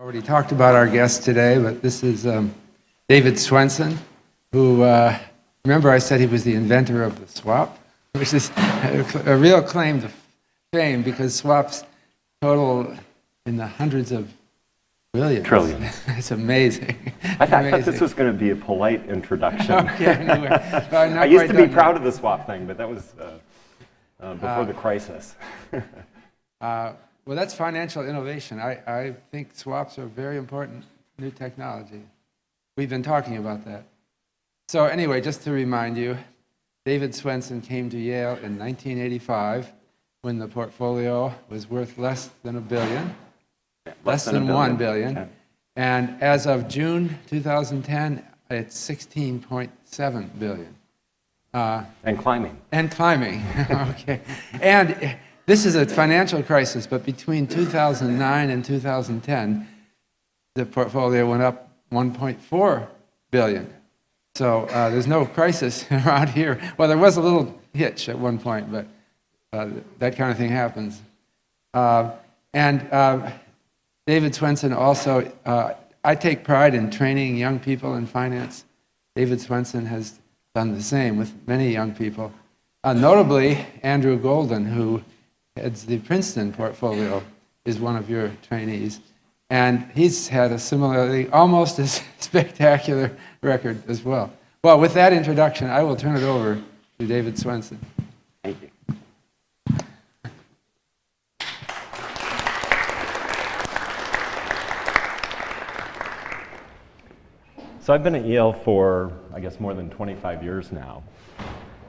Already talked about our guest today, but this is David Swenson, who, remember I said he was the inventor of the swap, which is a real claim to fame because swaps total in the hundreds of billions. Trillions. It's amazing. I thought this was going to be a polite introduction. Okay, anyway. I used to be proud of the swap thing, but that was before the crisis. Well, that's financial innovation. I think swaps are very important new technology. We've been talking about that. So anyway, just to remind you, David Swenson came to Yale in 1985 when the portfolio was worth less than $1 billion, less than $1 billion. Okay. And as of June 2010, it's $16.7 billion. And climbing. And climbing, okay. And this is a financial crisis, but between 2009 and 2010, the portfolio went up $1.4 billion. So there's no crisis around here. Well, there was a little hitch at one point, but that kind of thing happens. David Swenson also, I take pride in training young people in finance. David Swenson has done the same with many young people. Notably, Andrew Golden, who heads the Princeton portfolio, is one of your trainees. And he's had a similarly almost as spectacular record as well. Well, with that introduction, I will turn it over to David Swenson. Thank you. So I've been at Yale for, I guess, more than 25 years now.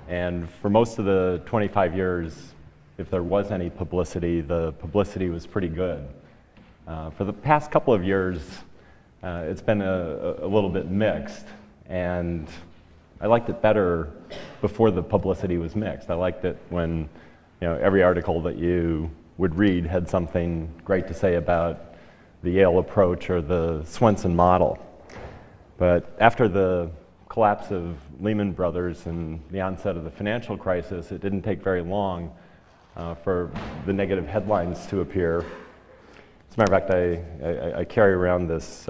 And for most of the 25 years, if there was any publicity, the publicity was pretty good. For the past couple of years, it's been a little bit mixed, and I liked it better before the publicity was mixed. I liked it when every article that you would read had something great to say about the Yale approach or the Swenson model. But after the collapse of Lehman Brothers and the onset of the financial crisis, it didn't take very long for the negative headlines to appear. As a matter of fact, I carry around this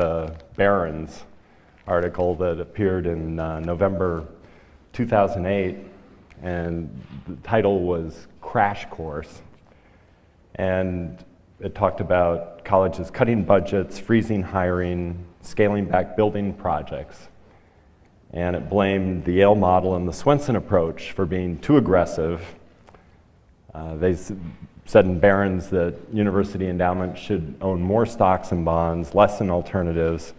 Barron's article that appeared in November 2008, and the title was Crash Course. And it talked about colleges cutting budgets, freezing hiring, scaling back building projects. And it blamed the Yale model and the Swenson approach for being too aggressive. They said in Barron's that university endowments should own more stocks and bonds, less in alternatives,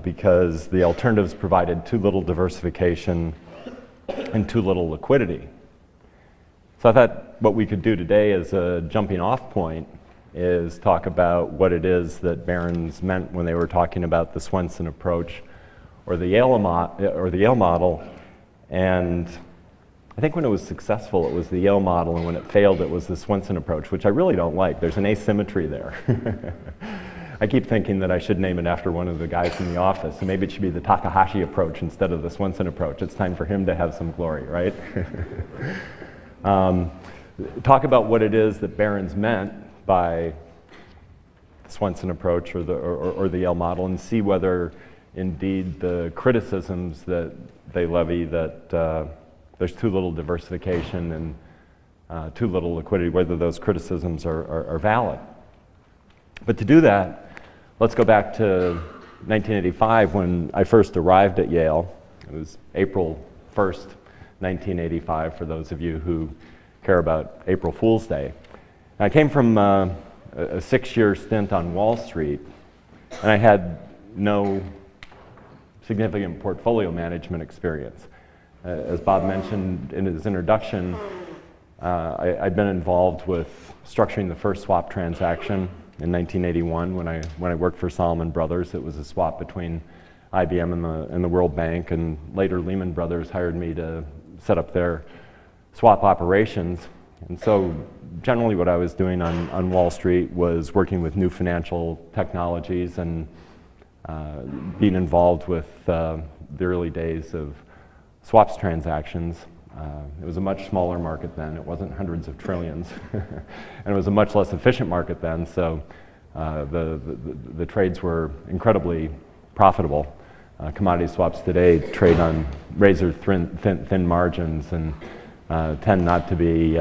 because the alternatives provided too little diversification and too little liquidity. So I thought what we could do today as a jumping off point is talk about what it is that Barron's meant when they were talking about the Swenson approach or the Yale model. And I think when it was successful, it was the Yale model, and when it failed, it was the Swenson approach, which I really don't like. There's an asymmetry there. I keep thinking that I should name it after one of the guys in the office, and maybe it should be the Takahashi approach instead of the Swenson approach. It's time for him to have some glory, right? Talk about what it is that Barron's meant by the Swenson approach or the Yale model, and see whether indeed the criticisms that they levy that there's too little diversification and too little liquidity, whether those criticisms are valid. But to do that, let's go back to 1985 when I first arrived at Yale. It was April 1st, 1985, for those of you who care about April Fool's Day. And I came from a 6-year stint on Wall Street, and I had no significant portfolio management experience. As Bob mentioned in his introduction, I'd been involved with structuring the first swap transaction in 1981 when I worked for Salomon Brothers. It was a swap between IBM and the World Bank, and later Lehman Brothers hired me to set up their swap operations. And so generally what I was doing on Wall Street was working with new financial technologies and being involved with the early days of swaps transactions. It was a much smaller market then. It wasn't hundreds of trillions. And it was a much less efficient market then. So The trades were incredibly profitable. Commodity swaps today trade on razor-thin margins and tend not to be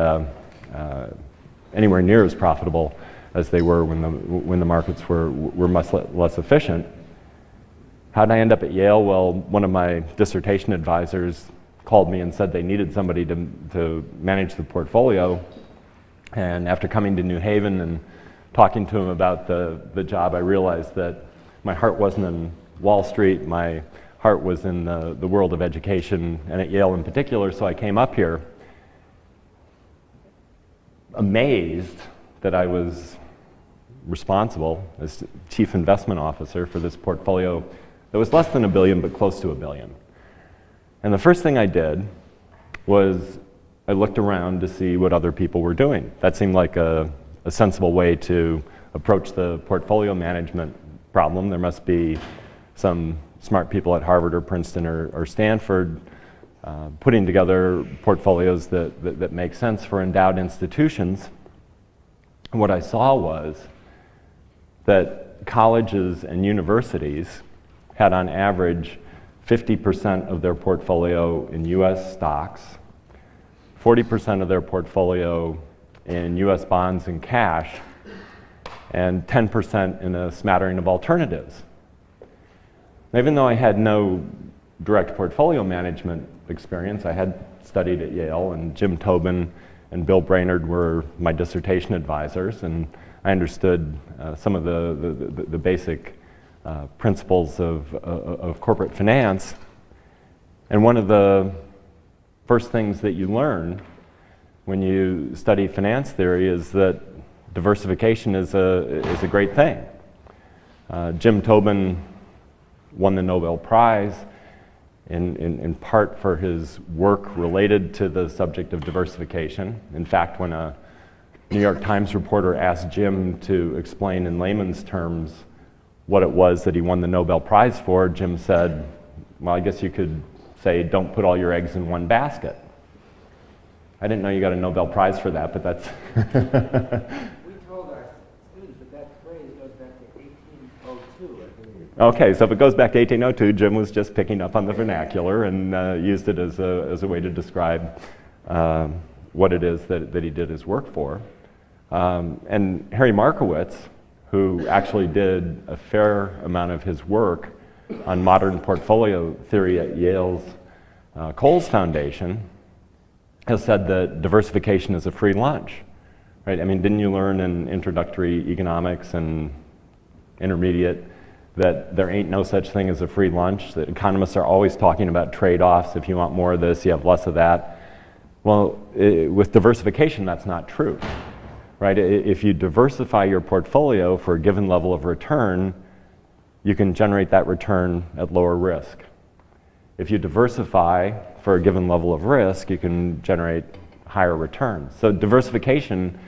anywhere near as profitable as they were when the markets were much less efficient. How did I end up at Yale? Well, one of my dissertation advisors called me and said they needed somebody to manage the portfolio. And after coming to New Haven and talking to him about the job, I realized that my heart wasn't in Wall Street. My heart was in the world of education, and at Yale in particular. So I came up here amazed that I was responsible as chief investment officer for this portfolio that was less than $1 billion, but close to $1 billion. And the first thing I did was I looked around to see what other people were doing. That seemed like a sensible way to approach the portfolio management problem. There must be some smart people at Harvard or Princeton or Stanford putting together portfolios that make sense for endowed institutions. And what I saw was that colleges and universities had on average 50% of their portfolio in US stocks, 40% of their portfolio in US bonds and cash, and 10% in a smattering of alternatives. Even though I had no direct portfolio management experience, I had studied at Yale, and Jim Tobin and Bill Brainerd were my dissertation advisors, and I understood some of the basic principles of corporate finance. And one of the first things that you learn when you study finance theory is that diversification is a great thing. Jim Tobin won the Nobel Prize in part for his work related to the subject of diversification. In fact, when a New York Times reporter asked Jim to explain in layman's terms what it was that he won the Nobel Prize for, Jim said, well, I guess you could say, don't put all your eggs in one basket. I didn't know you got a Nobel Prize for that, but that's... We told our students that that phrase goes back to 1802, I believe. Okay, so if it goes back to 1802, Jim was just picking up on the vernacular and used it as a way to describe what it is that he did his work for. And Harry Markowitz, who actually did a fair amount of his work on modern portfolio theory at Yale's Coles Foundation, has said that diversification is a free lunch, right? I mean, didn't you learn in introductory economics and intermediate that there ain't no such thing as a free lunch, that economists are always talking about trade-offs? If you want more of this, you have less of that. Well, with diversification, that's not true, right? If you diversify your portfolio for a given level of return, you can generate that return at lower risk. If you diversify for a given level of risk, you can generate higher returns. So diversification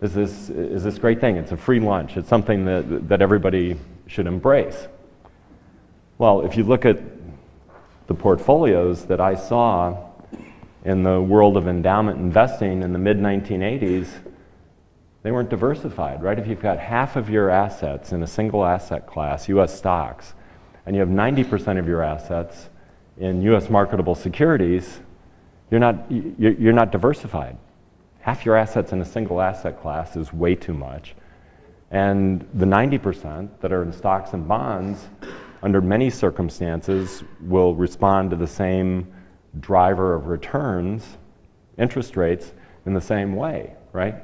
is this great thing. It's a free lunch. It's something that everybody should embrace. Well, if you look at the portfolios that I saw in the world of endowment investing in the mid-1980s, they weren't diversified, right? If you've got half of your assets in a single asset class, US stocks, and you have 90% of your assets in US marketable securities, you're not diversified. Half your assets in a single asset class is way too much. And the 90% that are in stocks and bonds, under many circumstances, will respond to the same driver of returns, interest rates, in the same way, right?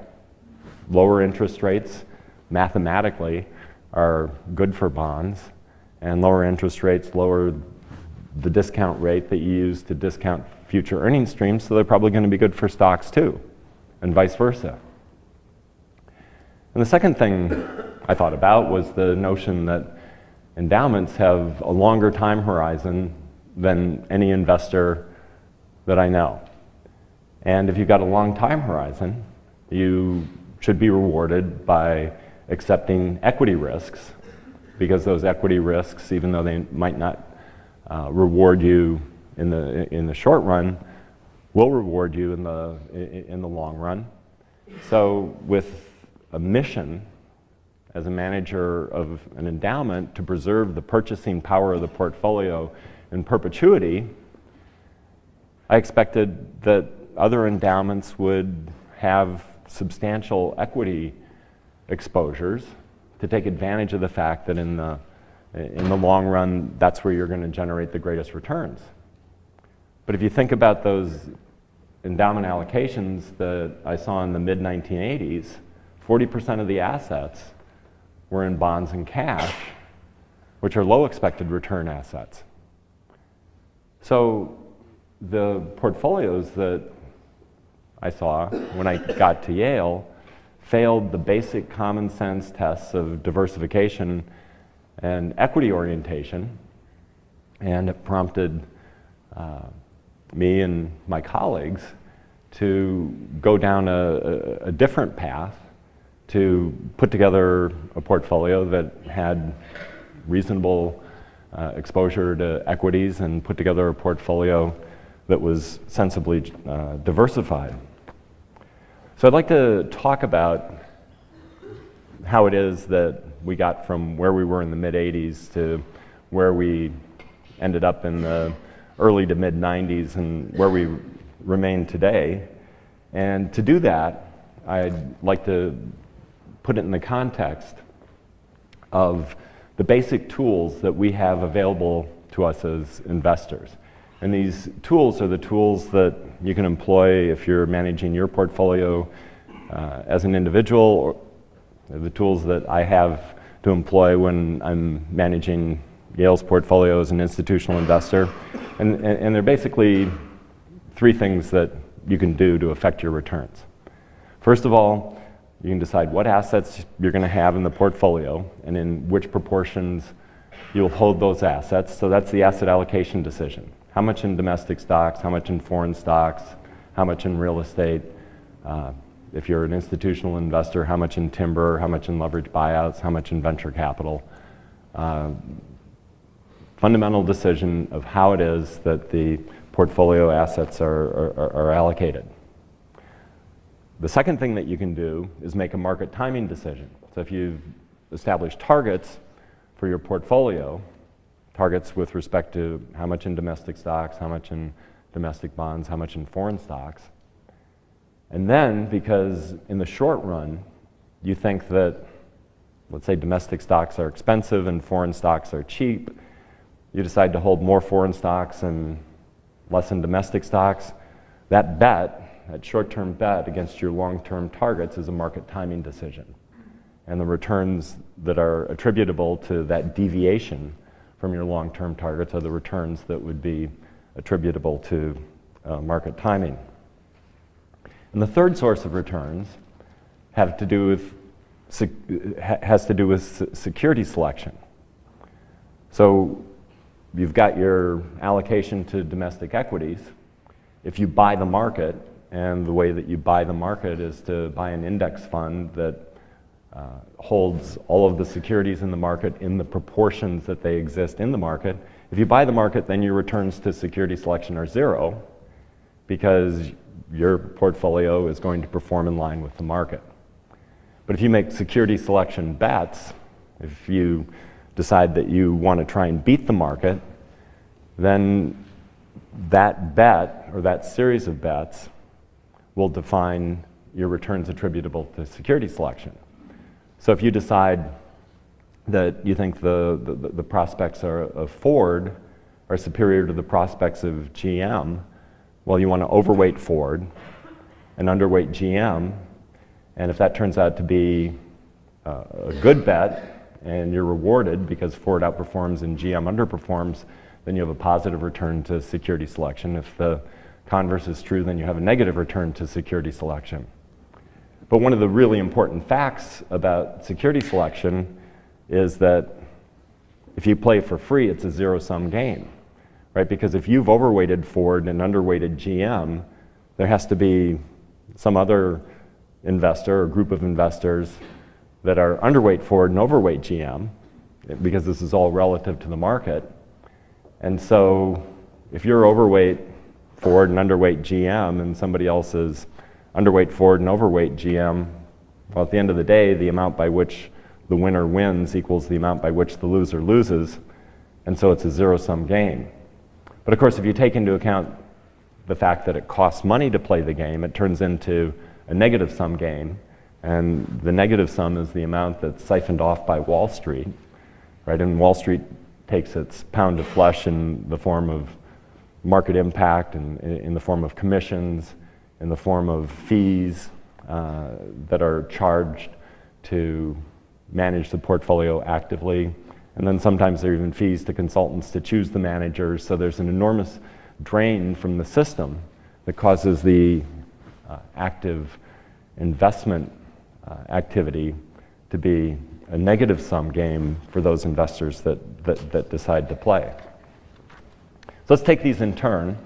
Lower interest rates, mathematically, are good for bonds, and lower interest rates lower the discount rate that you use to discount future earnings streams, so they're probably going to be good for stocks too, and vice versa. And the second thing I thought about was the notion that endowments have a longer time horizon than any investor that I know. And if you've got a long time horizon, you should be rewarded by accepting equity risks, because those equity risks, even though they might not reward you in the short run, will reward you in the long run. So with a mission as a manager of an endowment to preserve the purchasing power of the portfolio in perpetuity, I expected that other endowments would have substantial equity exposures to take advantage of the fact that in the long run, that's where you're going to generate the greatest returns. But if you think about those endowment allocations that I saw in the mid-1980s, 40% of the assets were in bonds and cash, which are low expected return assets. So the portfolios that I saw when I got to Yale failed the basic common sense tests of diversification and equity orientation, and it prompted me and my colleagues to go down a different path to put together a portfolio that had reasonable exposure to equities and put together a portfolio that was sensibly diversified. So I'd like to talk about how it is that we got from where we were in the mid-'80s to where we ended up in the early to mid-'90s and where we remain today. And to do that, I'd like to put it in the context of the basic tools that we have available to us as investors. And these tools are the tools that you can employ if you're managing your portfolio as an individual, or the tools that I have to employ when I'm managing Yale's portfolio as an institutional investor. And they're basically three things that you can do to affect your returns. First of all, you can decide what assets you're going to have in the portfolio and in which proportions you'll hold those assets. So that's the asset allocation decision. How much in domestic stocks, how much in foreign stocks, how much in real estate. If you're an institutional investor, how much in timber, how much in leveraged buyouts, how much in venture capital. Fundamental decision of how it is that the portfolio assets are allocated. The second thing that you can do is make a market timing decision. So if you've established targets for your portfolio, targets with respect to how much in domestic stocks, how much in domestic bonds, how much in foreign stocks, and then because in the short run you think that, let's say, domestic stocks are expensive and foreign stocks are cheap, you decide to hold more foreign stocks and less in domestic stocks. That bet, that short-term bet against your long-term targets, is a market timing decision. And the returns that are attributable to that deviation from your long-term targets are the returns that would be attributable to market timing. And the third source of returns has to do with security selection. So you've got your allocation to domestic equities. If you buy the market, and the way that you buy the market is to buy an index fund that holds all of the securities in the market in the proportions that they exist in the market. If you buy the market, then your returns to security selection are zero because your portfolio is going to perform in line with the market. But if you make security selection bets, if you decide that you want to try and beat the market, then that bet or that series of bets will define your returns attributable to security selection. So if you decide that you think the prospects of Ford are superior to the prospects of GM, well, you want to overweight Ford and underweight GM, and if that turns out to be a good bet and you're rewarded because Ford outperforms and GM underperforms, then you have a positive return to security selection. If the converse is true, then you have a negative return to security selection. But one of the really important facts about security selection is that if you play for free, it's a zero-sum game, right? Because if you've overweighted Ford and underweighted GM, there has to be some other investor or group of investors that are underweight Ford and overweight GM, because this is all relative to the market. And so if you're overweight Ford and underweight GM and somebody else is underweight Ford and overweight GM, well, at the end of the day, the amount by which the winner wins equals the amount by which the loser loses, and so it's a zero-sum game. But of course, if you take into account the fact that it costs money to play the game, it turns into a negative-sum game, and the negative sum is the amount that's siphoned off by Wall Street, right? And Wall Street takes its pound of flesh in the form of market impact, and in the form of commissions, in the form of fees that are charged to manage the portfolio actively. And then sometimes there are even fees to consultants to choose the managers. So there's an enormous drain from the system that causes the active investment activity to be a negative sum game for those investors that decide to play. So let's take these in turn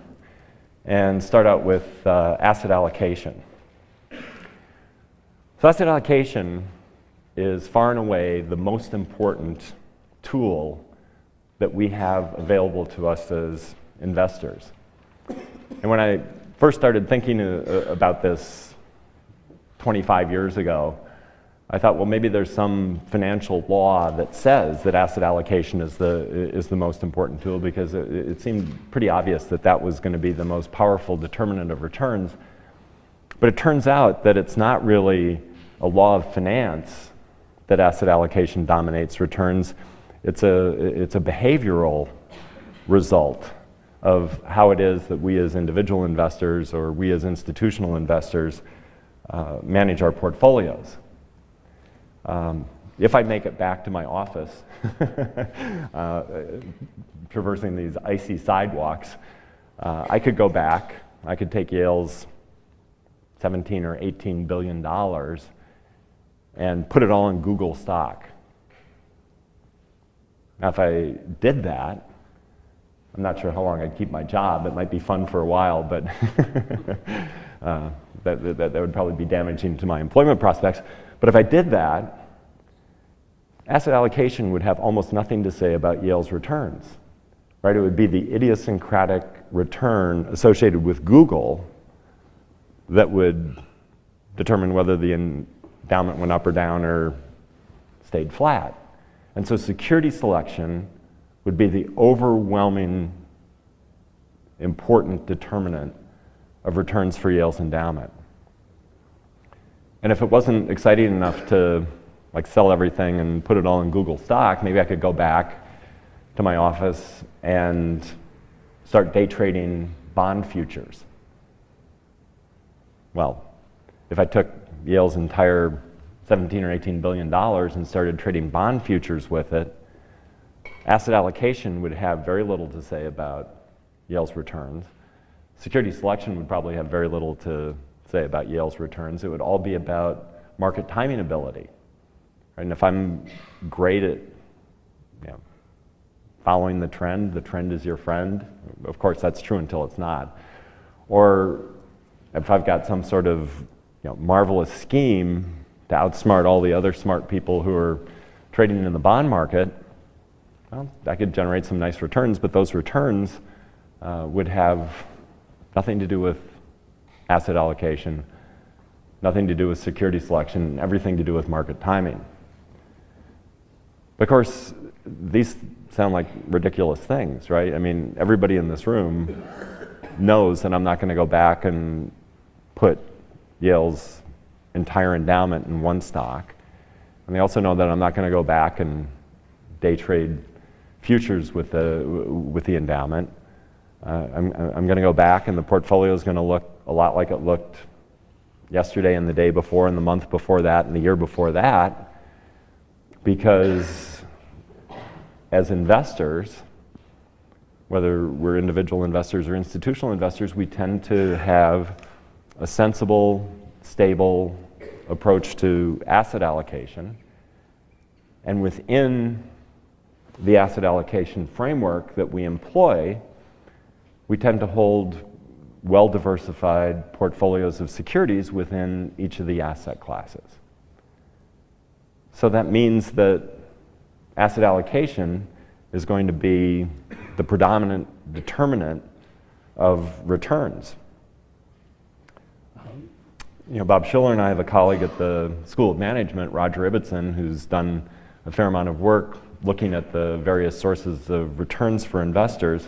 and start out with asset allocation. So asset allocation is far and away the most important tool that we have available to us as investors. And when I first started thinking about this 25 years ago, I thought, well, maybe there's some financial law that says that asset allocation is the most important tool, because it seemed pretty obvious that that was going to be the most powerful determinant of returns. But it turns out that it's not really a law of finance that asset allocation dominates returns. It's a behavioral result of how it is that we as individual investors or we as institutional investors manage our portfolios. If I make it back to my office, traversing these icy sidewalks, I could go back, I could take Yale's $17 or $18 billion and put it all in Google stock. Now, if I did that, I'm not sure how long I'd keep my job. It might be fun for a while, but that would probably be damaging to my employment prospects. But if I did that, asset allocation would have almost nothing to say about Yale's returns, right? It would be the idiosyncratic return associated with Google that would determine whether the endowment went up or down or stayed flat. And so security selection would be the overwhelming important determinant of returns for Yale's endowment. And if it wasn't exciting enough to sell everything and put it all in Google stock, maybe I could go back to my office and start day trading bond futures. Well, if I took Yale's entire $17 or $18 billion and started trading bond futures with it, asset allocation would have very little to say about Yale's returns. Security selection would probably have very little to say about Yale's returns. It would all be about market timing ability. And if I'm great at following the trend is your friend. Of course, that's true until it's not. Or if I've got some sort of marvelous scheme to outsmart all the other smart people who are trading in the bond market, well, that could generate some nice returns, but those returns would have nothing to do with asset allocation, nothing to do with security selection, everything to do with market timing. Of course, these sound like ridiculous things, right? I mean, everybody in this room knows that I'm not going to go back and put Yale's entire endowment in one stock. And they also know that I'm not going to go back and day trade futures with the endowment. I'm going to go back, and the portfolio is going to look a lot like it looked yesterday and the day before and the month before that and the year before that, because as investors, whether we're individual investors or institutional investors, we tend to have a sensible, stable approach to asset allocation. And within the asset allocation framework that we employ, we tend to hold well-diversified portfolios of securities within each of the asset classes. So that means that asset allocation is going to be the predominant determinant of returns. Bob Schiller and I have a colleague at the School of Management, Roger Ibbotson, who's done a fair amount of work looking at the various sources of returns for investors.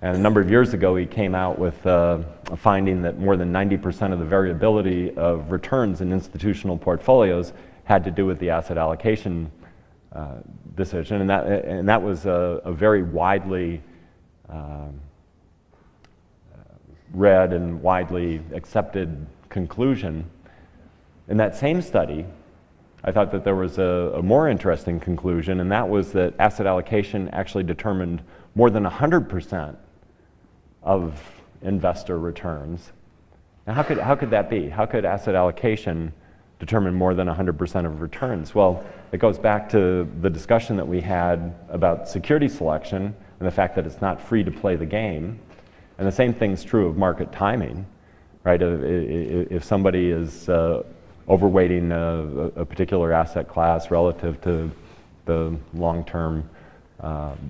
And a number of years ago, he came out with a finding that more than 90% of the variability of returns in institutional portfolios had to do with the asset allocation decision. And that was a very widely read and widely accepted conclusion. In that same study, I thought that there was a more interesting conclusion, and that was that asset allocation actually determined more than 100% of investor returns. Now, how could that be? How could asset allocation determine more than 100% of returns? Well, it goes back to the discussion that we had about security selection and the fact that it's not free to play the game. And the same thing's true of market timing, right? If somebody is overweighting a particular asset class relative to the long-term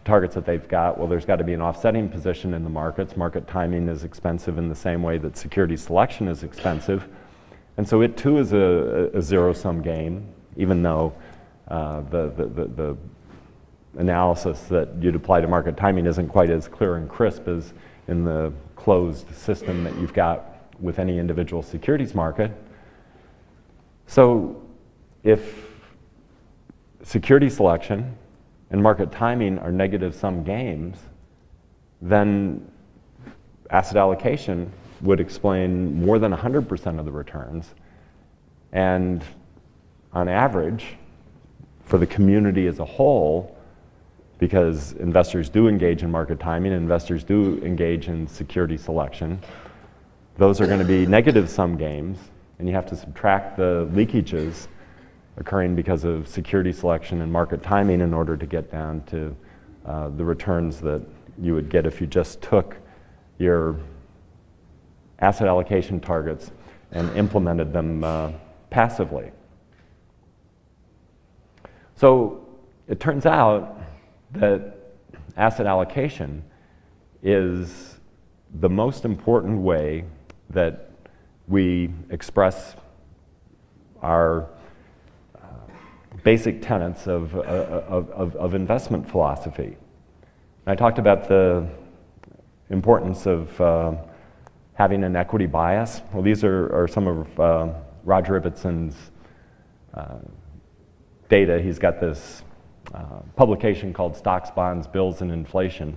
targets that they've got, well, there's got to be an offsetting position in the markets. Market timing is expensive in the same way that security selection is expensive. And so it too is a zero-sum game, even though the analysis that you'd apply to market timing isn't quite as clear and crisp as in the closed system that you've got with any individual securities market. So if security selection and market timing are negative-sum games, then asset allocation would explain more than 100% of the returns. And on average, for the community as a whole, because investors do engage in market timing, investors do engage in security selection, those are going to be negative-sum games, and you have to subtract the leakages occurring because of security selection and market timing in order to get down to the returns that you would get if you just took your asset allocation targets and implemented them passively. So it turns out that asset allocation is the most important way that we express our basic tenets of investment philosophy. I talked about the importance of having an equity bias. Well, these are some of Roger Ibbotson's data. He's got this publication called Stocks, Bonds, Bills, and Inflation.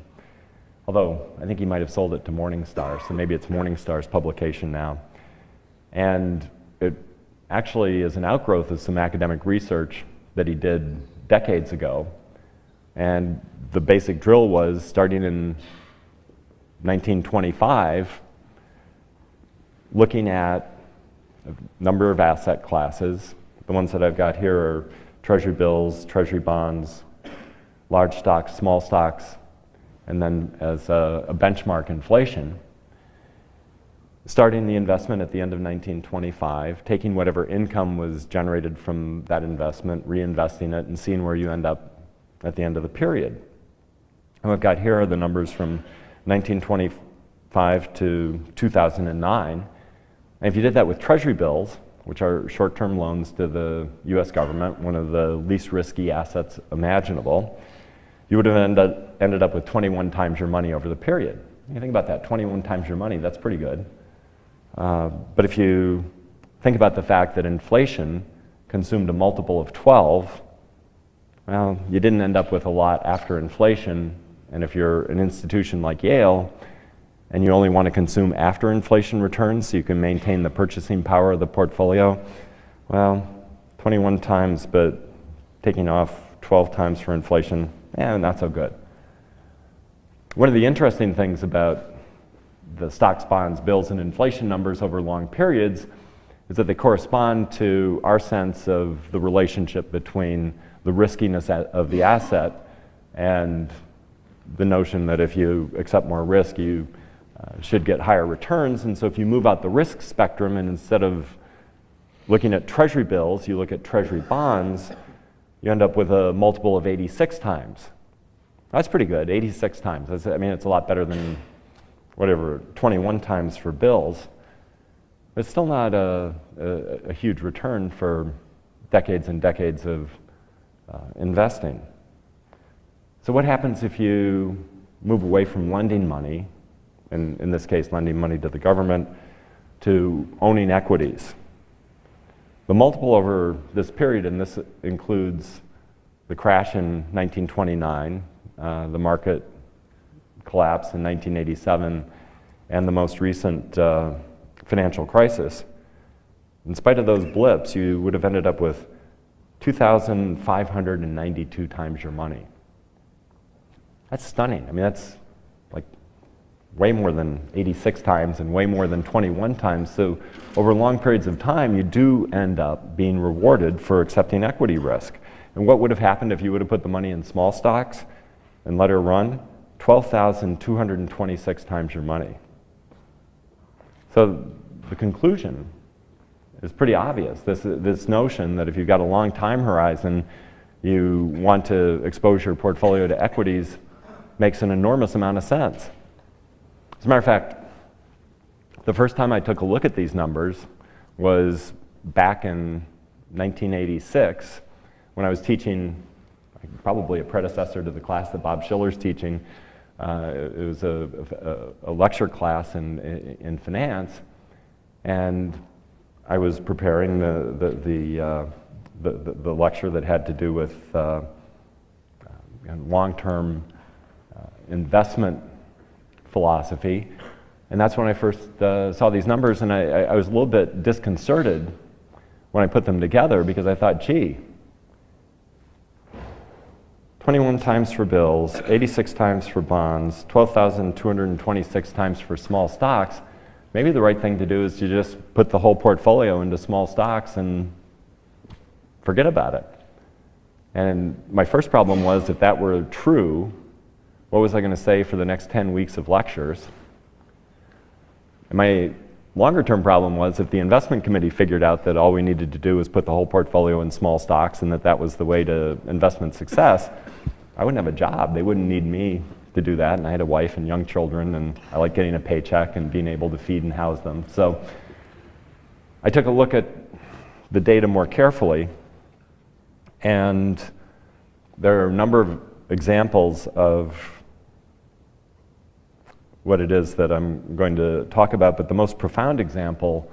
Although I think he might have sold it to Morningstar, so maybe it's Morningstar's publication now. And it actually is an outgrowth of some academic research that he did decades ago. And the basic drill was, starting in 1925, looking at a number of asset classes. The ones that I've got here are treasury bills, treasury bonds, large stocks, small stocks, and then as a benchmark, inflation. Starting the investment at the end of 1925, taking whatever income was generated from that investment, reinvesting it, and seeing where you end up at the end of the period. And what I've got here are the numbers from 1925 to 2009. And if you did that with treasury bills, which are short-term loans to the US government, one of the least risky assets imaginable, you would have ended up with 21 times your money over the period. You think about that, 21 times your money, that's pretty good. But if you think about the fact that inflation consumed a multiple of 12, well, you didn't end up with a lot after inflation. And if you're an institution like Yale, and you only want to consume after inflation returns so you can maintain the purchasing power of the portfolio, well, 21 times, but taking off 12 times for inflation, not so good. One of the interesting things about the stocks, bonds, bills, and inflation numbers over long periods is that they correspond to our sense of the relationship between the riskiness of the asset and the notion that if you accept more risk, you should get higher returns. And so if you move out the risk spectrum, and instead of looking at treasury bills, you look at treasury bonds, you end up with a multiple of 86 times. That's pretty good, 86 times. It's a lot better than 21 times for bills. It's still not a huge return for decades and decades of investing. So what happens if you move away from lending money, and in this case lending money to the government, to owning equities? The multiple over this period, and this includes the crash in 1929, the market collapse in 1987, and the most recent financial crisis, in spite of those blips, you would have ended up with 2,592 times your money. That's stunning. I mean, that's like way more than 86 times and way more than 21 times. So over long periods of time, you do end up being rewarded for accepting equity risk. And what would have happened if you would have put the money in small stocks and let her run? 12,226 times your money. So the conclusion is pretty obvious. This notion that if you've got a long time horizon, you want to expose your portfolio to equities makes an enormous amount of sense. As a matter of fact, the first time I took a look at these numbers was back in 1986 when I was teaching, probably a predecessor to the class that Bob Schiller's teaching. It was a lecture class in finance, and I was preparing the lecture that had to do with long-term investment philosophy, and that's when I first saw these numbers, and I was a little bit disconcerted when I put them together because I thought, gee, 21 times for bills, 86 times for bonds, 12,226 times for small stocks. Maybe the right thing to do is to just put the whole portfolio into small stocks and forget about it. And my first problem was, if that were true, what was I going to say for the next 10 weeks of lectures? And my longer term problem was, if the investment committee figured out that all we needed to do was put the whole portfolio in small stocks and that was the way to investment success, I wouldn't have a job. They wouldn't need me to do that, and I had a wife and young children, and I like getting a paycheck and being able to feed and house them. So I took a look at the data more carefully, and there are a number of examples of what it is that I'm going to talk about, but the most profound example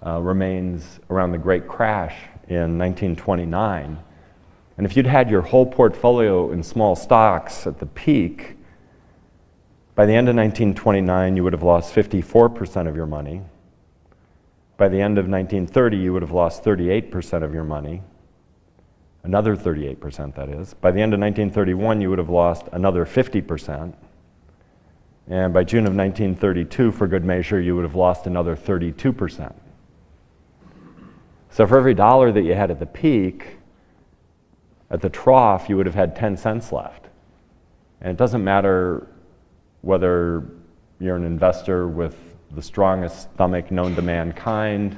remains around the Great Crash in 1929. And if you'd had your whole portfolio in small stocks at the peak, by the end of 1929, you would have lost 54% of your money. By the end of 1930, you would have lost 38% of your money. Another 38%, that is. By the end of 1931, you would have lost another 50%. And by June of 1932, for good measure, you would have lost another 32%. So for every dollar that you had at the peak, at the trough, you would have had 10 cents left. And it doesn't matter whether you're an investor with the strongest stomach known to mankind,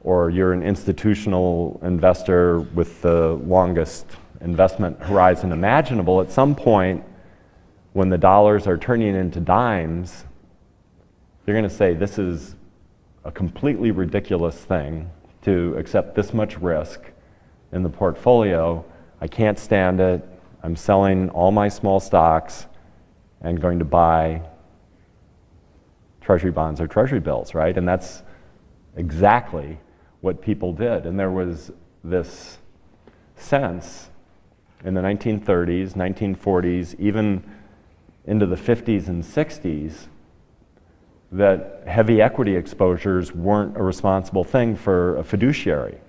or you're an institutional investor with the longest investment horizon imaginable. At some point, when the dollars are turning into dimes, you're going to say, this is a completely ridiculous thing to accept this much risk in the portfolio. I can't stand it. I'm selling all my small stocks and going to buy treasury bonds or treasury bills, right? And that's exactly what people did. And there was this sense in the 1930s, 1940s, even into the 50s and 60s, that heavy equity exposures weren't a responsible thing for a fiduciary.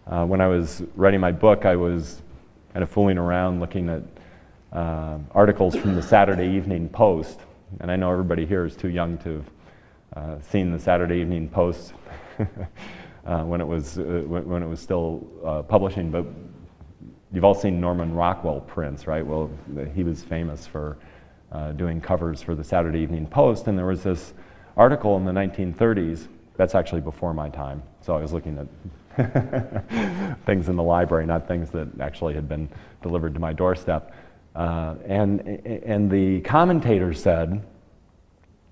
When I was writing my book, I was kind of fooling around looking at articles from the Saturday Evening Post, and I know everybody here is too young to have seen the Saturday Evening Post when it was still publishing, but you've all seen Norman Rockwell prints, right? Well, he was famous for doing covers for the Saturday Evening Post, and there was this article in the 1930s, that's actually before my time, so I was looking at things in the library, not things that actually had been delivered to my doorstep. And the commentator said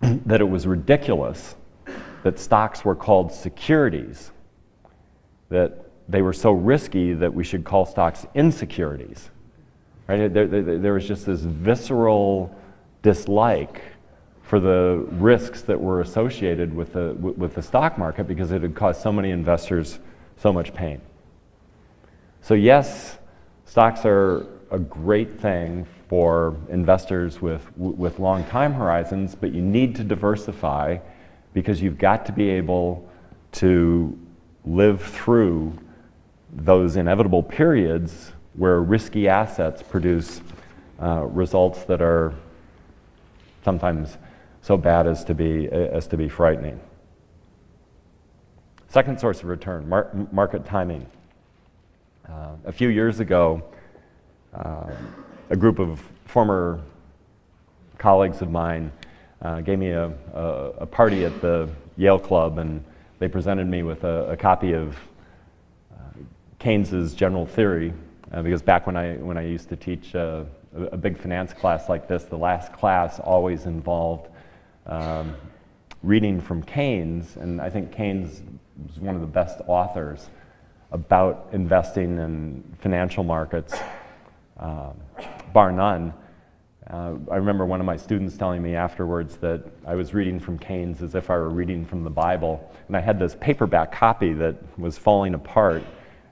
that it was ridiculous that stocks were called securities, that they were so risky that we should call stocks insecurities. Right? There was just this visceral dislike for the risks that were associated with the stock market because it had caused so many investors so much pain. So yes, stocks are a great thing for investors with long time horizons, but you need to diversify because you've got to be able to live through those inevitable periods where risky assets produce results that are sometimes so bad as to be frightening. Second source of return, market timing. A few years ago, a group of former colleagues of mine gave me a party at the Yale Club, and they presented me with a copy of Keynes's General Theory, because back when I used to teach a big finance class like this, the last class always involved reading from Keynes, and I think Keynes was one of the best authors about investing in financial markets, bar none. I remember one of my students telling me afterwards that I was reading from Keynes as if I were reading from the Bible, and I had this paperback copy that was falling apart,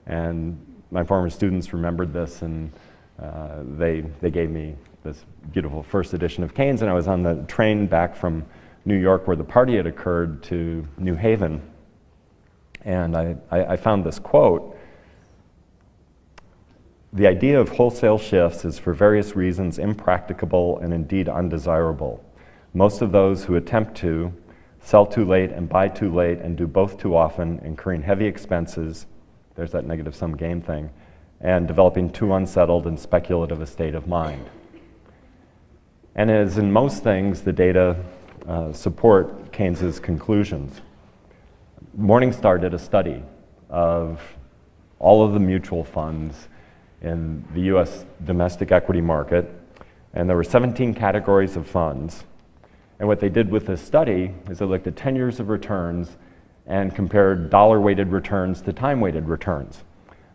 and my former students remembered this, and they gave me this beautiful first edition of Keynes, and I was on the train back from New York where the party had occurred to New Haven, and I found this quote: "The idea of wholesale shifts is for various reasons impracticable and indeed undesirable. Most of those who attempt to sell too late and buy too late and do both too often, incurring heavy expenses," there's that negative sum game thing, "and developing too unsettled and speculative a state of mind." And as in most things, the data support Keynes's conclusions. Morningstar did a study of all of the mutual funds in the US domestic equity market, and there were 17 categories of funds. And what they did with this study is they looked at 10 years of returns and compared dollar-weighted returns to time-weighted returns.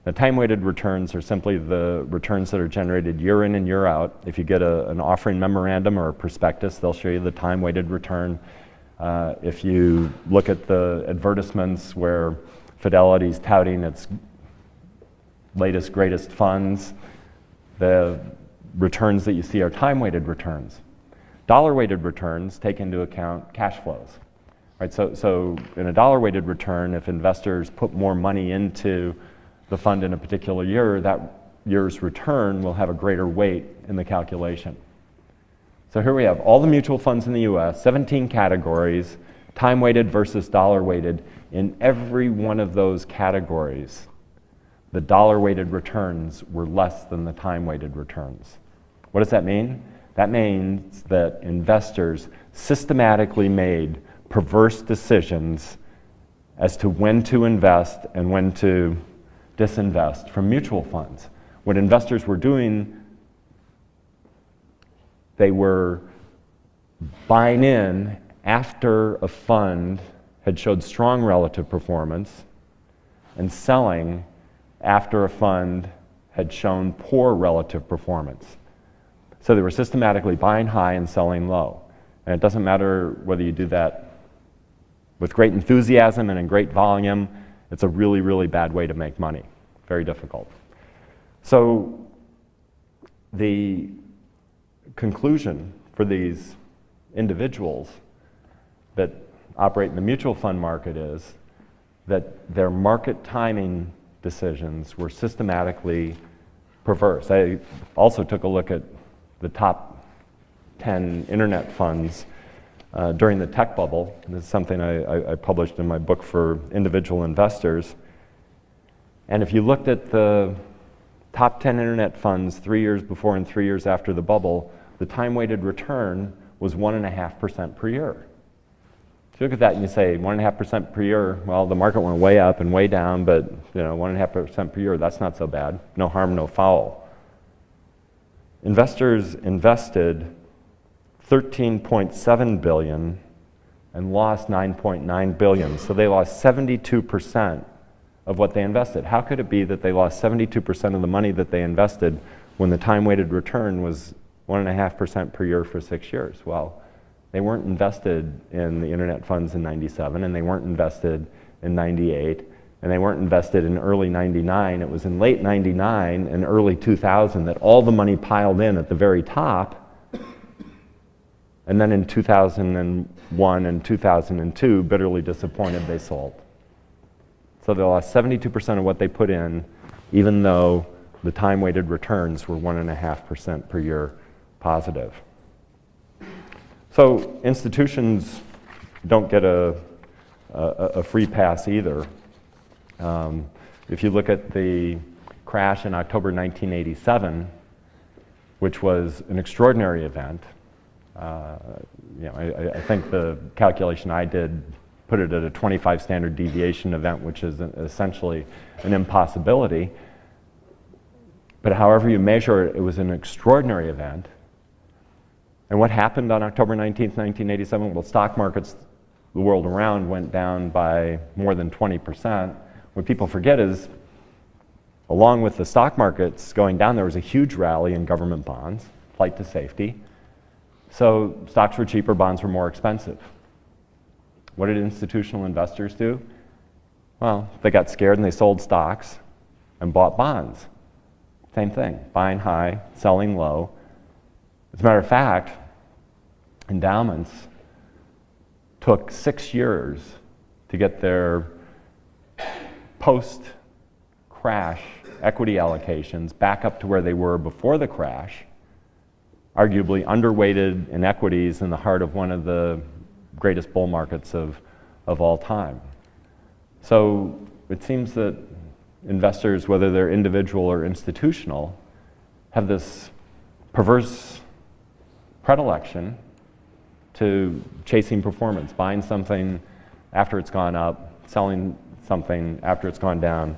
The time-weighted returns are simply the returns that are generated year in and year out. If you get an offering memorandum or a prospectus, they'll show you the time-weighted return. If you look at the advertisements where Fidelity's touting its latest, greatest funds, the returns that you see are time-weighted returns. Dollar-weighted returns take into account cash flows. Right? So in a dollar-weighted return, if investors put more money into the fund in a particular year, that year's return will have a greater weight in the calculation. So here we have all the mutual funds in the US, 17 categories, time-weighted versus dollar-weighted. In every one of those categories, the dollar-weighted returns were less than the time-weighted returns. What does that mean? That means that investors systematically made perverse decisions as to when to invest and when to disinvest from mutual funds. What investors were doing, they were buying in after a fund had showed strong relative performance and selling after a fund had shown poor relative performance. So they were systematically buying high and selling low. And it doesn't matter whether you do that with great enthusiasm and in great volume. It's a really, really bad way to make money. Very difficult. So the conclusion for these individuals that operate in the mutual fund market is that their market timing decisions were systematically perverse. I also took a look at the top 10 internet funds during the tech bubble. This is something I published in my book for individual investors. And if you looked at the top 10 internet funds 3 years before and 3 years after the bubble, the time-weighted return was 1.5% per year. If you look at that and you say 1.5% per year, well, the market went way up and way down, but 1.5% per year, that's not so bad. No harm, no foul. Investors invested $13.7 billion and lost 9.9 billion. So they lost 72% of what they invested. How could it be that they lost 72% of the money that they invested when the time-weighted return was 1.5% per year for 6 years? Well, they weren't invested in the internet funds in 97, and they weren't invested in 98, and they weren't invested in early 99. It was in late 99 and early 2000 that all the money piled in at the very top. And then in 2001 and 2002, bitterly disappointed, they sold. So they lost 72% of what they put in, even though the time-weighted returns were 1.5% per year positive. So institutions don't get a free pass either. If you look at the crash in October 1987, which was an extraordinary event, I think the calculation I did put it at a 25 standard deviation event, which is essentially an impossibility. But however you measure it, it was an extraordinary event. And what happened on October 19th, 1987? Well, stock markets the world around went down by more than 20%. What people forget is, along with the stock markets going down, there was a huge rally in government bonds, flight to safety. So stocks were cheaper, bonds were more expensive. What did institutional investors do? Well, they got scared and they sold stocks and bought bonds. Same thing, buying high, selling low. As a matter of fact, endowments took 6 years to get their post-crash equity allocations back up to where they were before the crash, arguably underweighted in equities in the heart of one of the greatest bull markets of all time. So it seems that investors, whether they're individual or institutional, have this perverse predilection to chasing performance, buying something after it's gone up, selling something after it's gone down,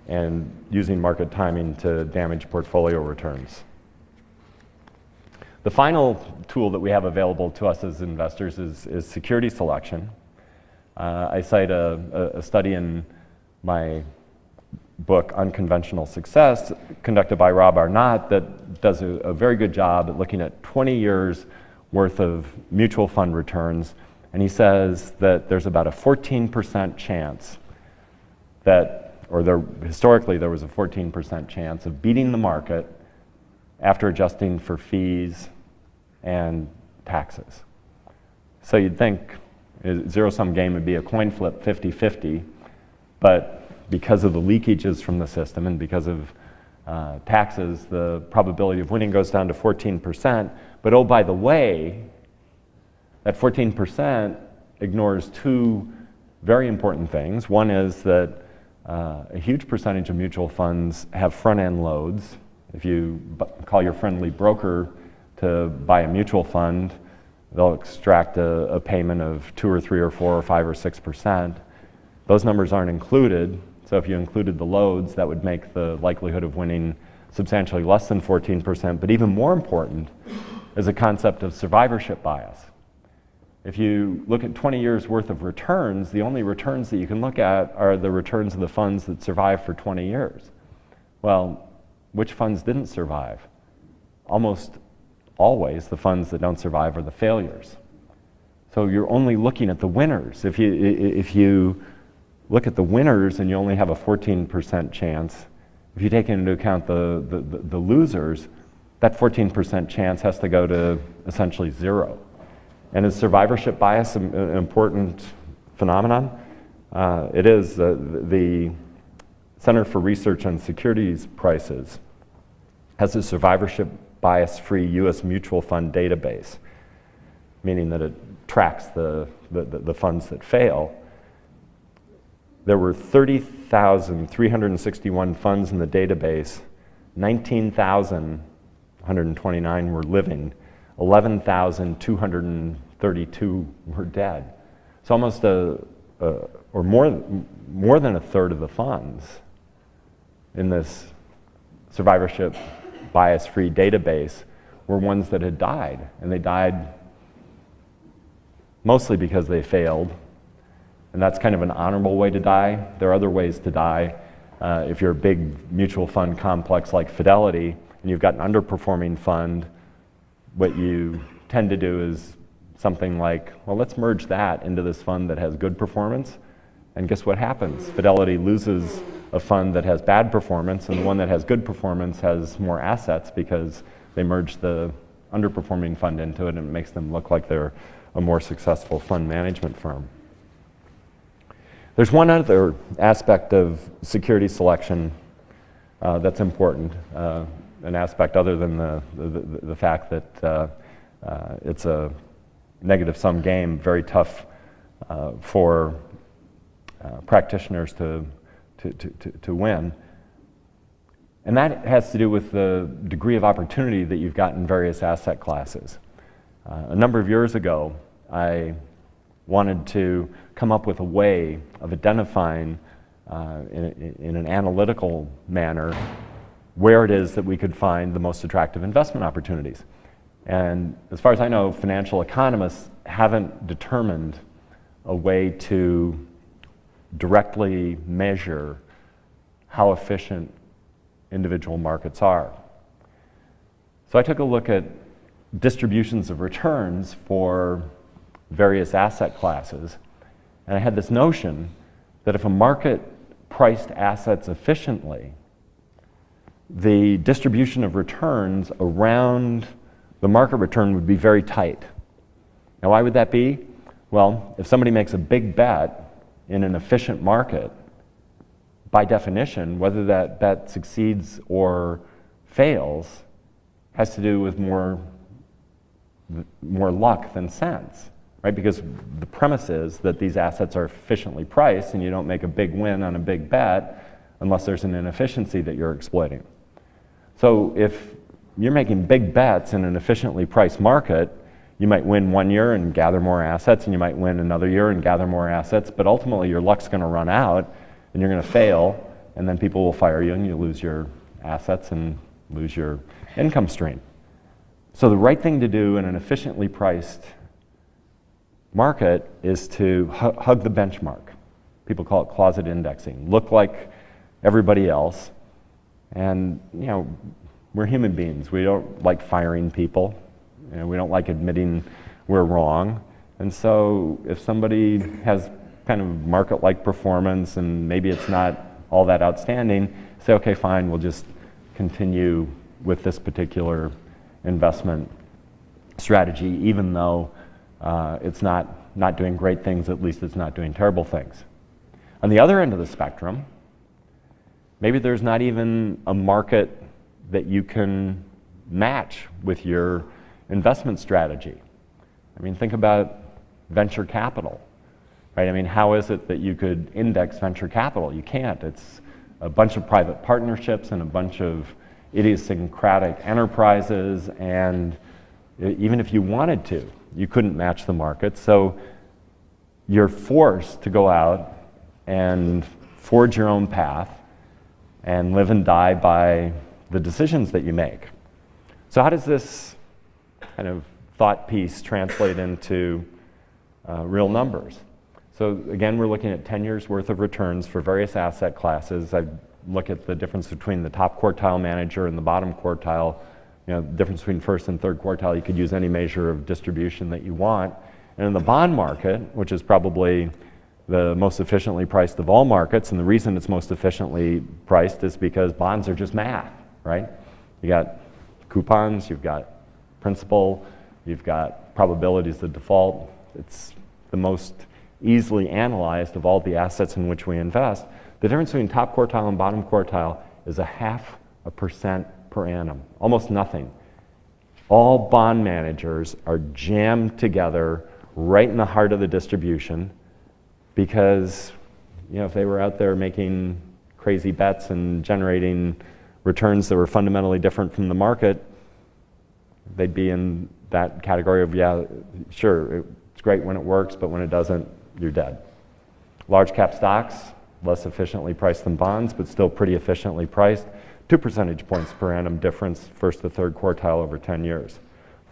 and using market timing to damage portfolio returns. The final tool that we have available to us as investors is security selection. I cite a study in my book, Unconventional Success, conducted by Rob Arnott, that does a very good job at looking at 20 years worth of mutual fund returns. And he says that there's about a 14% chance that, historically there was a 14% chance of beating the market after adjusting for fees and taxes. So you'd think a zero-sum game would be a coin flip, 50-50, but because of the leakages from the system and because of taxes, the probability of winning goes down to 14%. But oh, by the way, that 14% ignores two very important things. One is that a huge percentage of mutual funds have front-end loads. If you call your friendly broker to buy a mutual fund, they'll extract a payment of 2 or 3 or 4 or 5 or 6%. Those numbers aren't included, so if you included the loads, that would make the likelihood of winning substantially less than 14%. But even more important is the concept of survivorship bias. If you look at 20 years worth of returns, the only returns that you can look at are the returns of the funds that survived for 20 years. Well, which funds didn't survive? Almost always the funds that don't survive are the failures. So you're only looking at the winners. If you look at the winners and you only have a 14% chance, if you take into account the losers, that 14% chance has to go to essentially zero. And is survivorship bias an important phenomenon? It is. The Center for Research on Securities Prices has a survivorship bias-free U.S. mutual fund database, meaning that it tracks the funds that fail. There were 30,361 funds in the database, 19,129 were living, 11,232 were dead. So almost or more than a third of the funds in this survivorship bias-free database were ones that had died, and they died mostly because they failed. And that's kind of an honorable way to die. There are other ways to die. If you're a big mutual fund complex like Fidelity, and you've got an underperforming fund, what you tend to do is something like, well, let's merge that into this fund that has good performance. And guess what happens? Fidelity loses a fund that has bad performance, and the one that has good performance has more assets because they merge the underperforming fund into it, and it makes them look like they're a more successful fund management firm. There's one other aspect of security selection that's important, an aspect other than the fact that it's a negative sum game, very tough for practitioners to win. And that has to do with the degree of opportunity that you've got in various asset classes. A number of years ago, I wanted to come up with a way of identifying in an analytical manner where it is that we could find the most attractive investment opportunities. And as far as I know, financial economists haven't determined a way to directly measure how efficient individual markets are. So I took a look at distributions of returns for various asset classes, and I had this notion that if a market priced assets efficiently, the distribution of returns around the market return would be very tight. Now, why would that be? Well, if somebody makes a big bet in an efficient market, by definition, whether that bet succeeds or fails has to do with more luck than sense, right? Because the premise is that these assets are efficiently priced, and you don't make a big win on a big bet unless there's an inefficiency that you're exploiting. So if you're making big bets in an efficiently priced market, you might win one year and gather more assets, and you might win another year and gather more assets, but ultimately your luck's going to run out, and you're going to fail, and then people will fire you, and you lose your assets and lose your income stream. So the right thing to do in an efficiently priced market is to hug the benchmark. People call it closet indexing. Look like everybody else. And, you know, we're human beings. We don't like firing people. You know, we don't like admitting we're wrong. And so if somebody has kind of market-like performance and maybe it's not all that outstanding, say, okay, fine, we'll just continue with this particular investment strategy, even though it's not doing great things, at least it's not doing terrible things. On the other end of the spectrum, maybe there's not even a market that you can match with your investment strategy. I mean, think about venture capital, right? I mean, how is it that you could index venture capital? You can't. It's a bunch of private partnerships and a bunch of idiosyncratic enterprises, and even if you wanted to, you couldn't match the market. So you're forced to go out and forge your own path and live and die by the decisions that you make. So how does this kind of thought piece translate into real numbers? So again, we're looking at 10 years worth of returns for various asset classes. I look at the difference between the top quartile manager and the bottom quartile, you know, the difference between first and third quartile. You could use any measure of distribution that you want. And in the bond market, which is probably the most efficiently priced of all markets, and the reason it's most efficiently priced is because bonds are just math, right? You got coupons, you've got principal, you've got probabilities of default. It's the most easily analyzed of all the assets in which we invest. The difference between top quartile and bottom quartile is 0.5% per annum, almost nothing. All bond managers are jammed together right in the heart of the distribution because, you know, if they were out there making crazy bets and generating returns that were fundamentally different from the market, they'd be in that category of, yeah, sure, it's great when it works, but when it doesn't, you're dead. Large cap stocks, less efficiently priced than bonds, but still pretty efficiently priced. 2 percentage points per annum difference, first to third quartile over 10 years.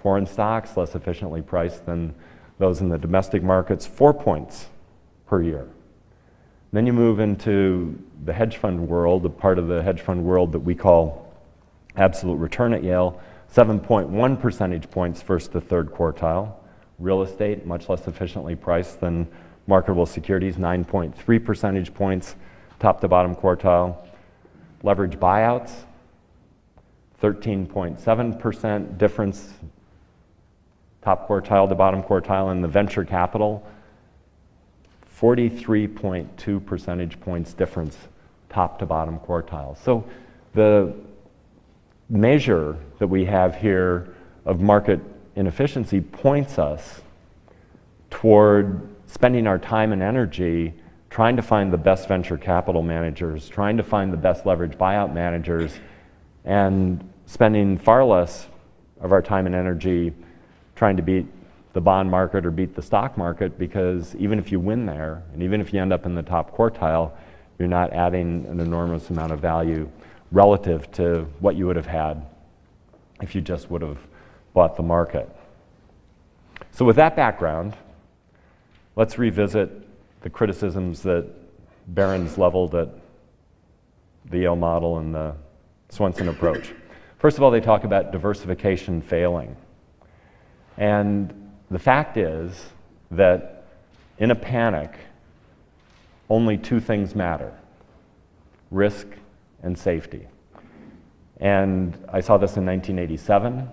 Foreign stocks, less efficiently priced than Those in the domestic markets, 4 points per year. Then you move into the hedge fund world, the part of the hedge fund world that we call absolute return at Yale, 7.1 percentage points first to third quartile. Real estate, much less efficiently priced than marketable securities, 9.3 percentage points top to bottom quartile. Leverage buyouts, 13.7% difference top quartile to bottom quartile. In the venture capital, 43.2 percentage points difference top to bottom quartile. So the measure that we have here of market inefficiency points us toward spending our time and energy trying to find the best venture capital managers, trying to find the best leverage buyout managers, and spending far less of our time and energy trying to beat the bond market or beat the stock market, because even if you win there, and even if you end up in the top quartile, you're not adding an enormous amount of value relative to what you would have had if you just would have bought the market. So with that background, let's revisit the criticisms that Barron's leveled at the Yale model and the Swenson approach. First of all, they talk about diversification failing. And the fact is that in a panic, only two things matter: risk and safety. And I saw this in 1987,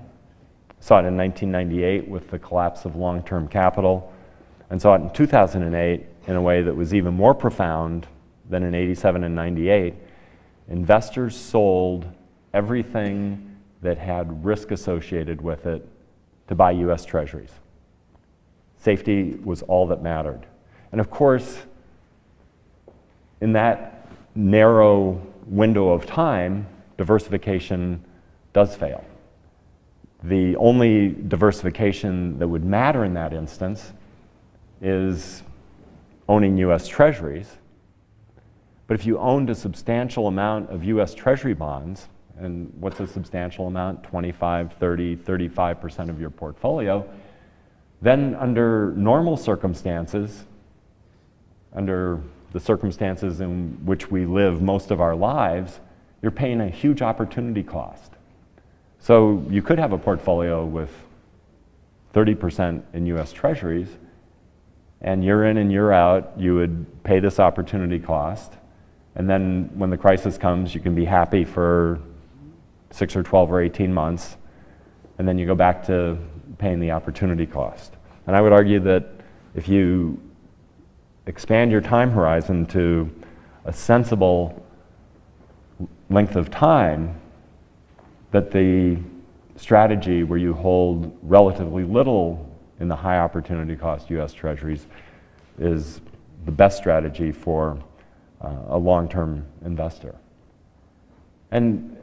saw it in 1998 with the collapse of long-term capital, and saw it in 2008 in a way that was even more profound than in 87 and 98. Investors sold everything that had risk associated with it to buy US Treasuries. Safety was all that mattered. And of course, in that narrow window of time, diversification does fail. The only diversification that would matter in that instance is owning US Treasuries. But if you owned a substantial amount of US Treasury bonds, and what's a substantial amount? 25, 30, 35% of your portfolio, then under normal circumstances, under the circumstances in which we live most of our lives, you're paying a huge opportunity cost. So you could have a portfolio with 30% in US Treasuries, and year in and year out, you would pay this opportunity cost, and then when the crisis comes, you can be happy for 6 or 12 or 18 months, and then you go back to paying the opportunity cost. And I would argue that if you expand your time horizon to a sensible length of time, that the strategy where you hold relatively little in the high opportunity cost US Treasuries is the best strategy for a long-term investor. And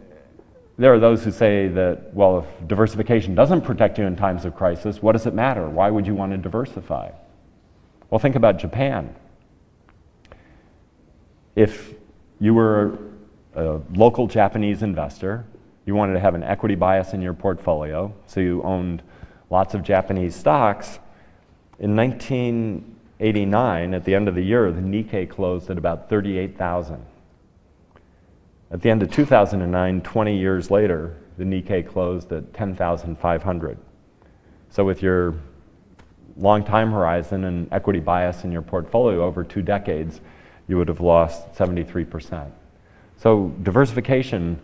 there are those who say that, well, if diversification doesn't protect you in times of crisis, what does it matter? Why would you want to diversify? Well, think about Japan. If you were a local Japanese investor, you wanted to have an equity bias in your portfolio, so you owned lots of Japanese stocks. In 1989, at the end of the year, the Nikkei closed at about 38,000. At the end of 2009, 20 years later, the Nikkei closed at 10,500. So with your long time horizon and equity bias in your portfolio over 2 decades, you would have lost 73%. So diversification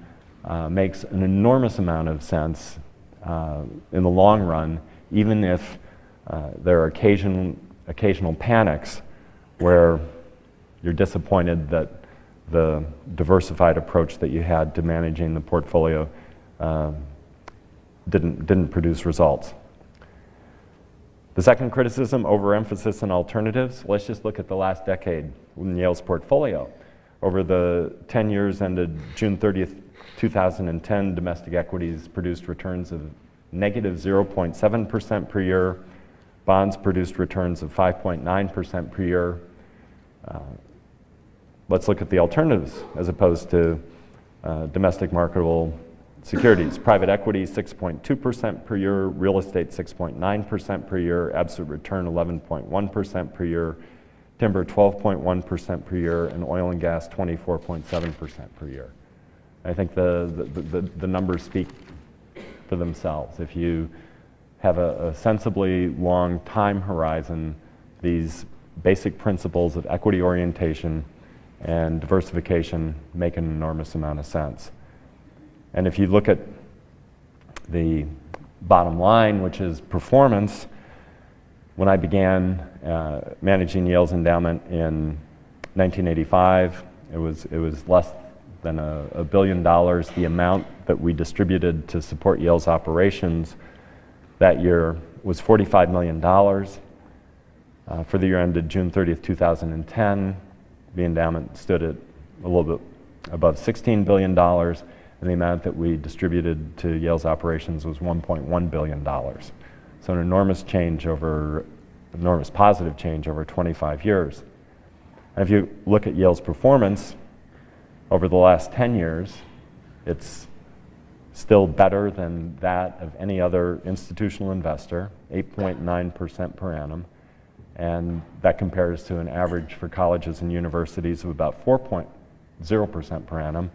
makes an enormous amount of sense in the long run, even if there are occasional panics where you're disappointed that the diversified approach that you had to managing the portfolio didn't produce results. The second criticism, overemphasis on alternatives. Let's just look at the last decade in Yale's portfolio. Over the 10 years ended June 30th, 2010, domestic equities produced returns of negative 0.7% per year. Bonds produced returns of 5.9% per year. Let's look at the alternatives as opposed to domestic marketable securities. Private equity, 6.2% per year, real estate, 6.9% per year, absolute return, 11.1% per year, timber, 12.1% per year, and oil and gas, 24.7% per year. I think the numbers speak for themselves. If you have a sensibly long time horizon, these basic principles of equity orientation and diversification make an enormous amount of sense. And if you look at the bottom line, which is performance, when I began managing Yale's endowment in 1985, it was less than $1 billion. The amount that we distributed to support Yale's operations that year was $45 million. For the year ended June 30th, 2010, the endowment stood at a little bit above $16 billion, and the amount that we distributed to Yale's operations was $1.1 billion. So an enormous positive change over 25 years. And if you look at Yale's performance over the last 10 years, it's still better than that of any other institutional investor, 8.9% per annum. And that compares to an average for colleges and universities of about 4.0% per annum.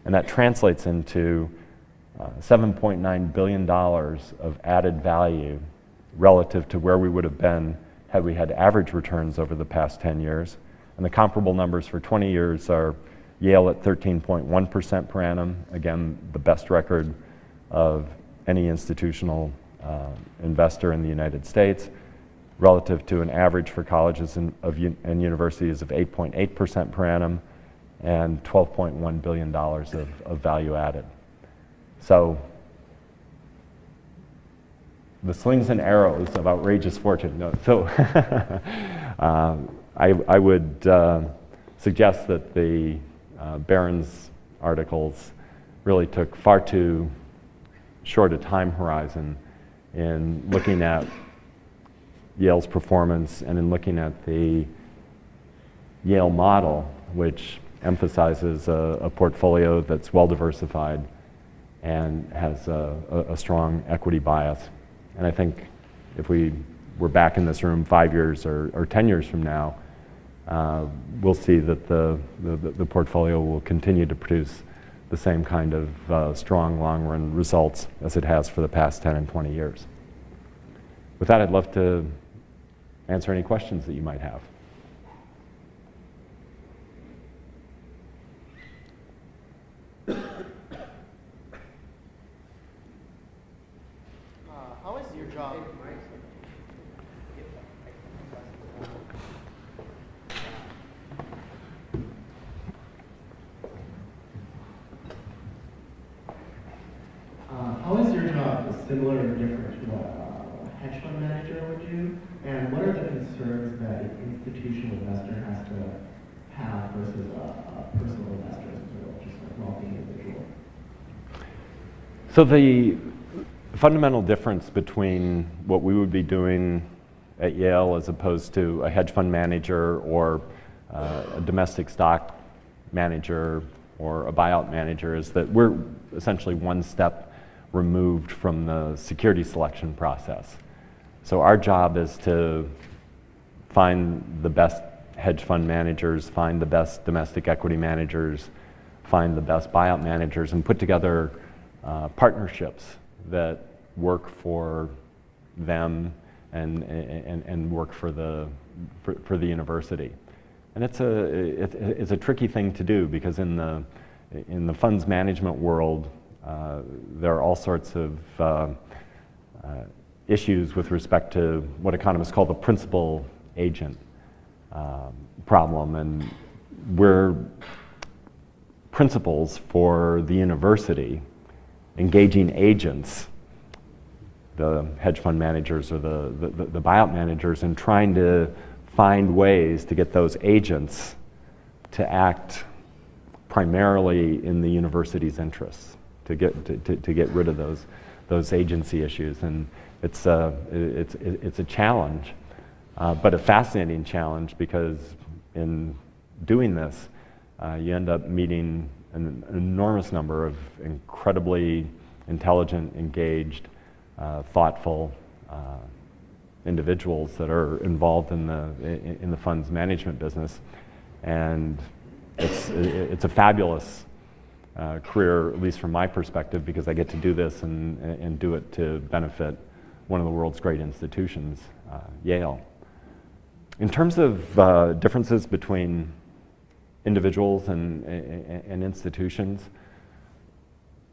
And that translates into $7.9 billion of added value relative to where we would have been had we had average returns over the past 10 years. And the comparable numbers for 20 years are Yale at 13.1% per annum, again, the best record of any institutional investor in the United States, relative to an average for colleges and universities of 8.8% per annum and $12.1 billion of value added. So the slings and arrows of outrageous fortune. No, so I would suggest that the Barron's articles really took far too short a time horizon in looking at Yale's performance and in looking at the Yale model, which emphasizes a portfolio that's well diversified and has a strong equity bias. And I think if we were back in this room 5 years or 10 years from now, we'll see that the portfolio will continue to produce the same kind of strong long-run results as it has for the past 10 and 20 years. With that, I'd love to answer any questions that you might have. How is your job? How is your job similar or different to what a hedge fund manager would do? And what are the concerns that an institutional investor has to have versus a personal investor, just a wealthy individual? So the fundamental difference between what we would be doing at Yale as opposed to a hedge fund manager or a domestic stock manager or a buyout manager is that we're essentially one step removed from the security selection process. So our job is to find the best hedge fund managers, find the best domestic equity managers, find the best buyout managers, and put together partnerships that work for them and work for the university. And it's a tricky thing to do because in the funds management world, there are all sorts of issues with respect to what economists call the principal agent problem. And we're principals for the university engaging agents, the hedge fund managers or the buyout managers, and trying to find ways to get those agents to act primarily in the university's interests, to get rid of those agency issues. And it's a challenge, but a fascinating challenge, because in doing this, you end up meeting an enormous number of incredibly intelligent, engaged, thoughtful individuals that are involved in the funds management business, and it's a fabulous career, at least from my perspective, because I get to do this and do it to benefit one of the world's great institutions, Yale. In terms of differences between individuals and institutions,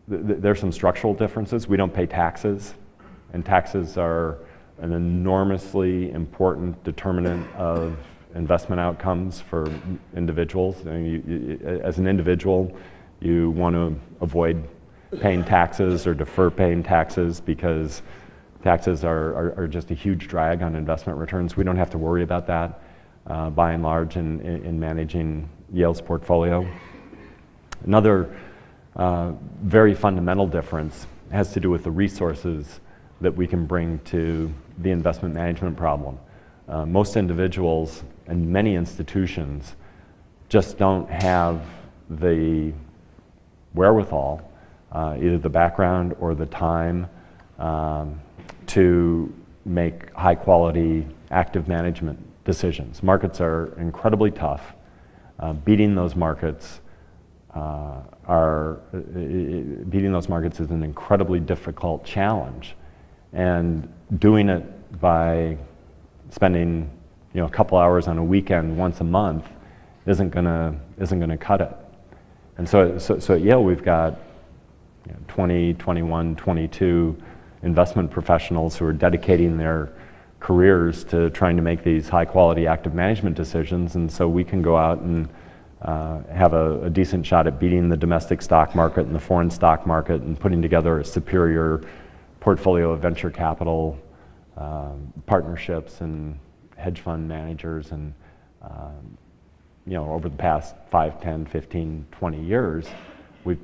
there's some structural differences. We don't pay taxes, and taxes are an enormously important determinant of investment outcomes for individuals. I mean, as an individual, you want to avoid paying taxes or defer paying taxes because taxes are just a huge drag on investment returns. We don't have to worry about that by and large in managing Yale's portfolio. Another very fundamental difference has to do with the resources that we can bring to the investment management problem. Most individuals and many institutions just don't have the wherewithal, either the background or the time, to make high quality active management decisions. Markets are incredibly tough. Beating those markets is an incredibly difficult challenge, and doing it by spending a couple hours on a weekend once a month isn't gonna cut it. And so at Yale we've got 20, 21, 22 investment professionals who are dedicating their careers to trying to make these high quality active management decisions, and so we can go out and have a decent shot at beating the domestic stock market and the foreign stock market and putting together a superior portfolio of venture capital partnerships and hedge fund managers. And over the past 5, 10, 15, 20 years, we've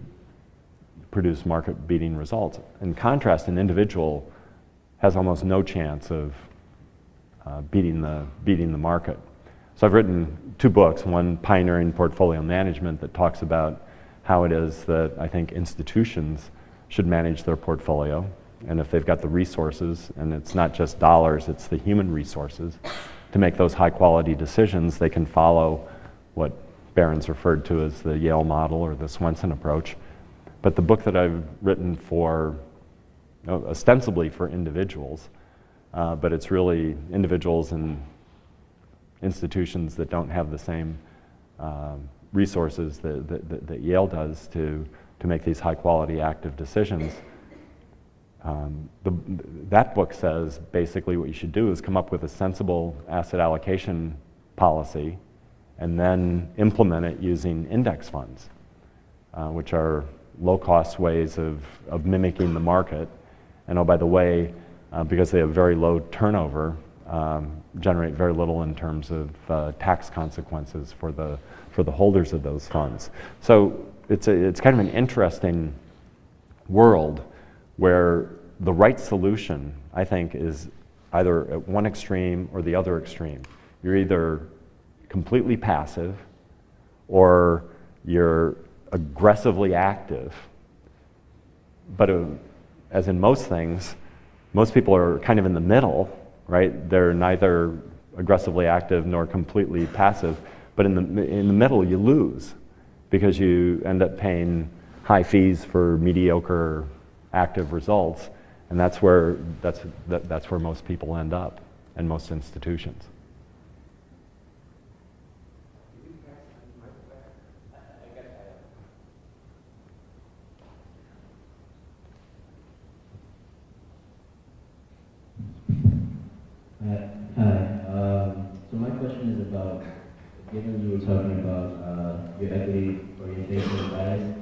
produced market-beating results. In contrast, an individual has almost no chance of beating the market. So I've written 2 books, one Pioneering Portfolio Management that talks about how it is that I think institutions should manage their portfolio, and if they've got the resources, and it's not just dollars, it's the human resources, to make those high-quality decisions, they can follow what Barron's referred to as the Yale Model or the Swenson approach. But the book that I've written for, ostensibly for individuals, but it's really individuals and institutions that don't have the same resources that Yale does to make these high-quality active decisions. That book says basically what you should do is come up with a sensible asset allocation policy and then implement it using index funds, which are low-cost ways of mimicking the market. And oh, by the way, because they have very low turnover, generate very little in terms of tax consequences for the holders of those funds. So it's kind of an interesting world where the right solution, I think, is either at one extreme or the other extreme. You're either completely passive or you're aggressively active. But as in most things, most people are kind of in the middle, right? They're neither aggressively active nor completely passive, but in the middle you lose because you end up paying high fees for mediocre active results, and that's where most people end up, and most institutions. Hi. So my question is about, given you were talking about your equity orientation bias,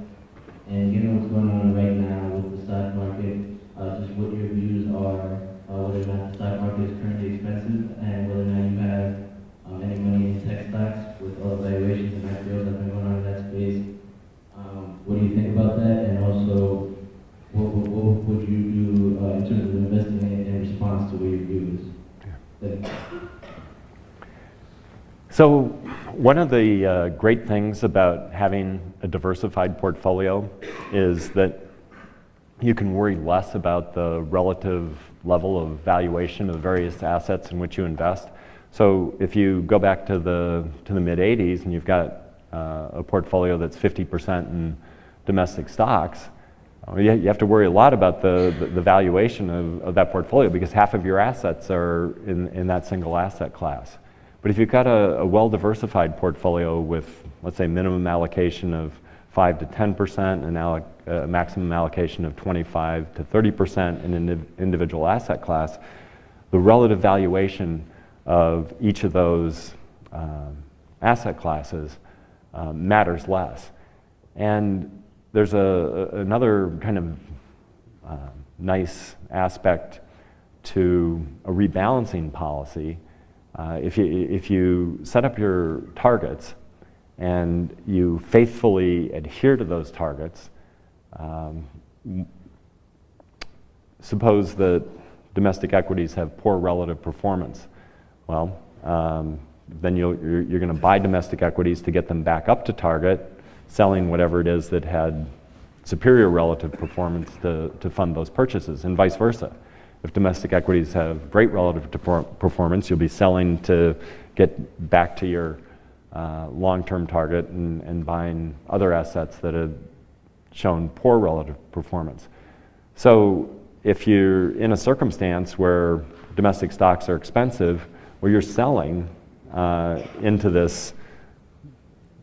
and given what's going on right now with the stock market, just what your views are, whether or not the stock market is currently expensive, and whether or not you have any money in tech stocks with all the valuations and IPOs that have been going on in that space. What do you think about that? And also, what would you do in terms of investing in response to what your views? So One of the great things about having a diversified portfolio is that you can worry less about the relative level of valuation of various assets in which you invest. So if you go back to the mid 80s and you've got a portfolio that's 50% in domestic stocks, you have to worry a lot about the valuation of that portfolio because half of your assets are in that single asset class. But if you've got a well-diversified portfolio with, let's say, minimum allocation of 5 to 10% and a maximum allocation of 25 to 30% in an individual asset class, the relative valuation of each of those asset classes matters less. And there's another kind of nice aspect to a rebalancing policy. If you set up your targets and you faithfully adhere to those targets, suppose that domestic equities have poor relative performance. Well, then you're going to buy domestic equities to get them back up to target, selling whatever it is that had superior relative performance to fund those purchases, and vice versa. If domestic equities have great relative performance, you'll be selling to get back to your long-term target and buying other assets that have shown poor relative performance. So if you're in a circumstance where domestic stocks are expensive, where you're selling into this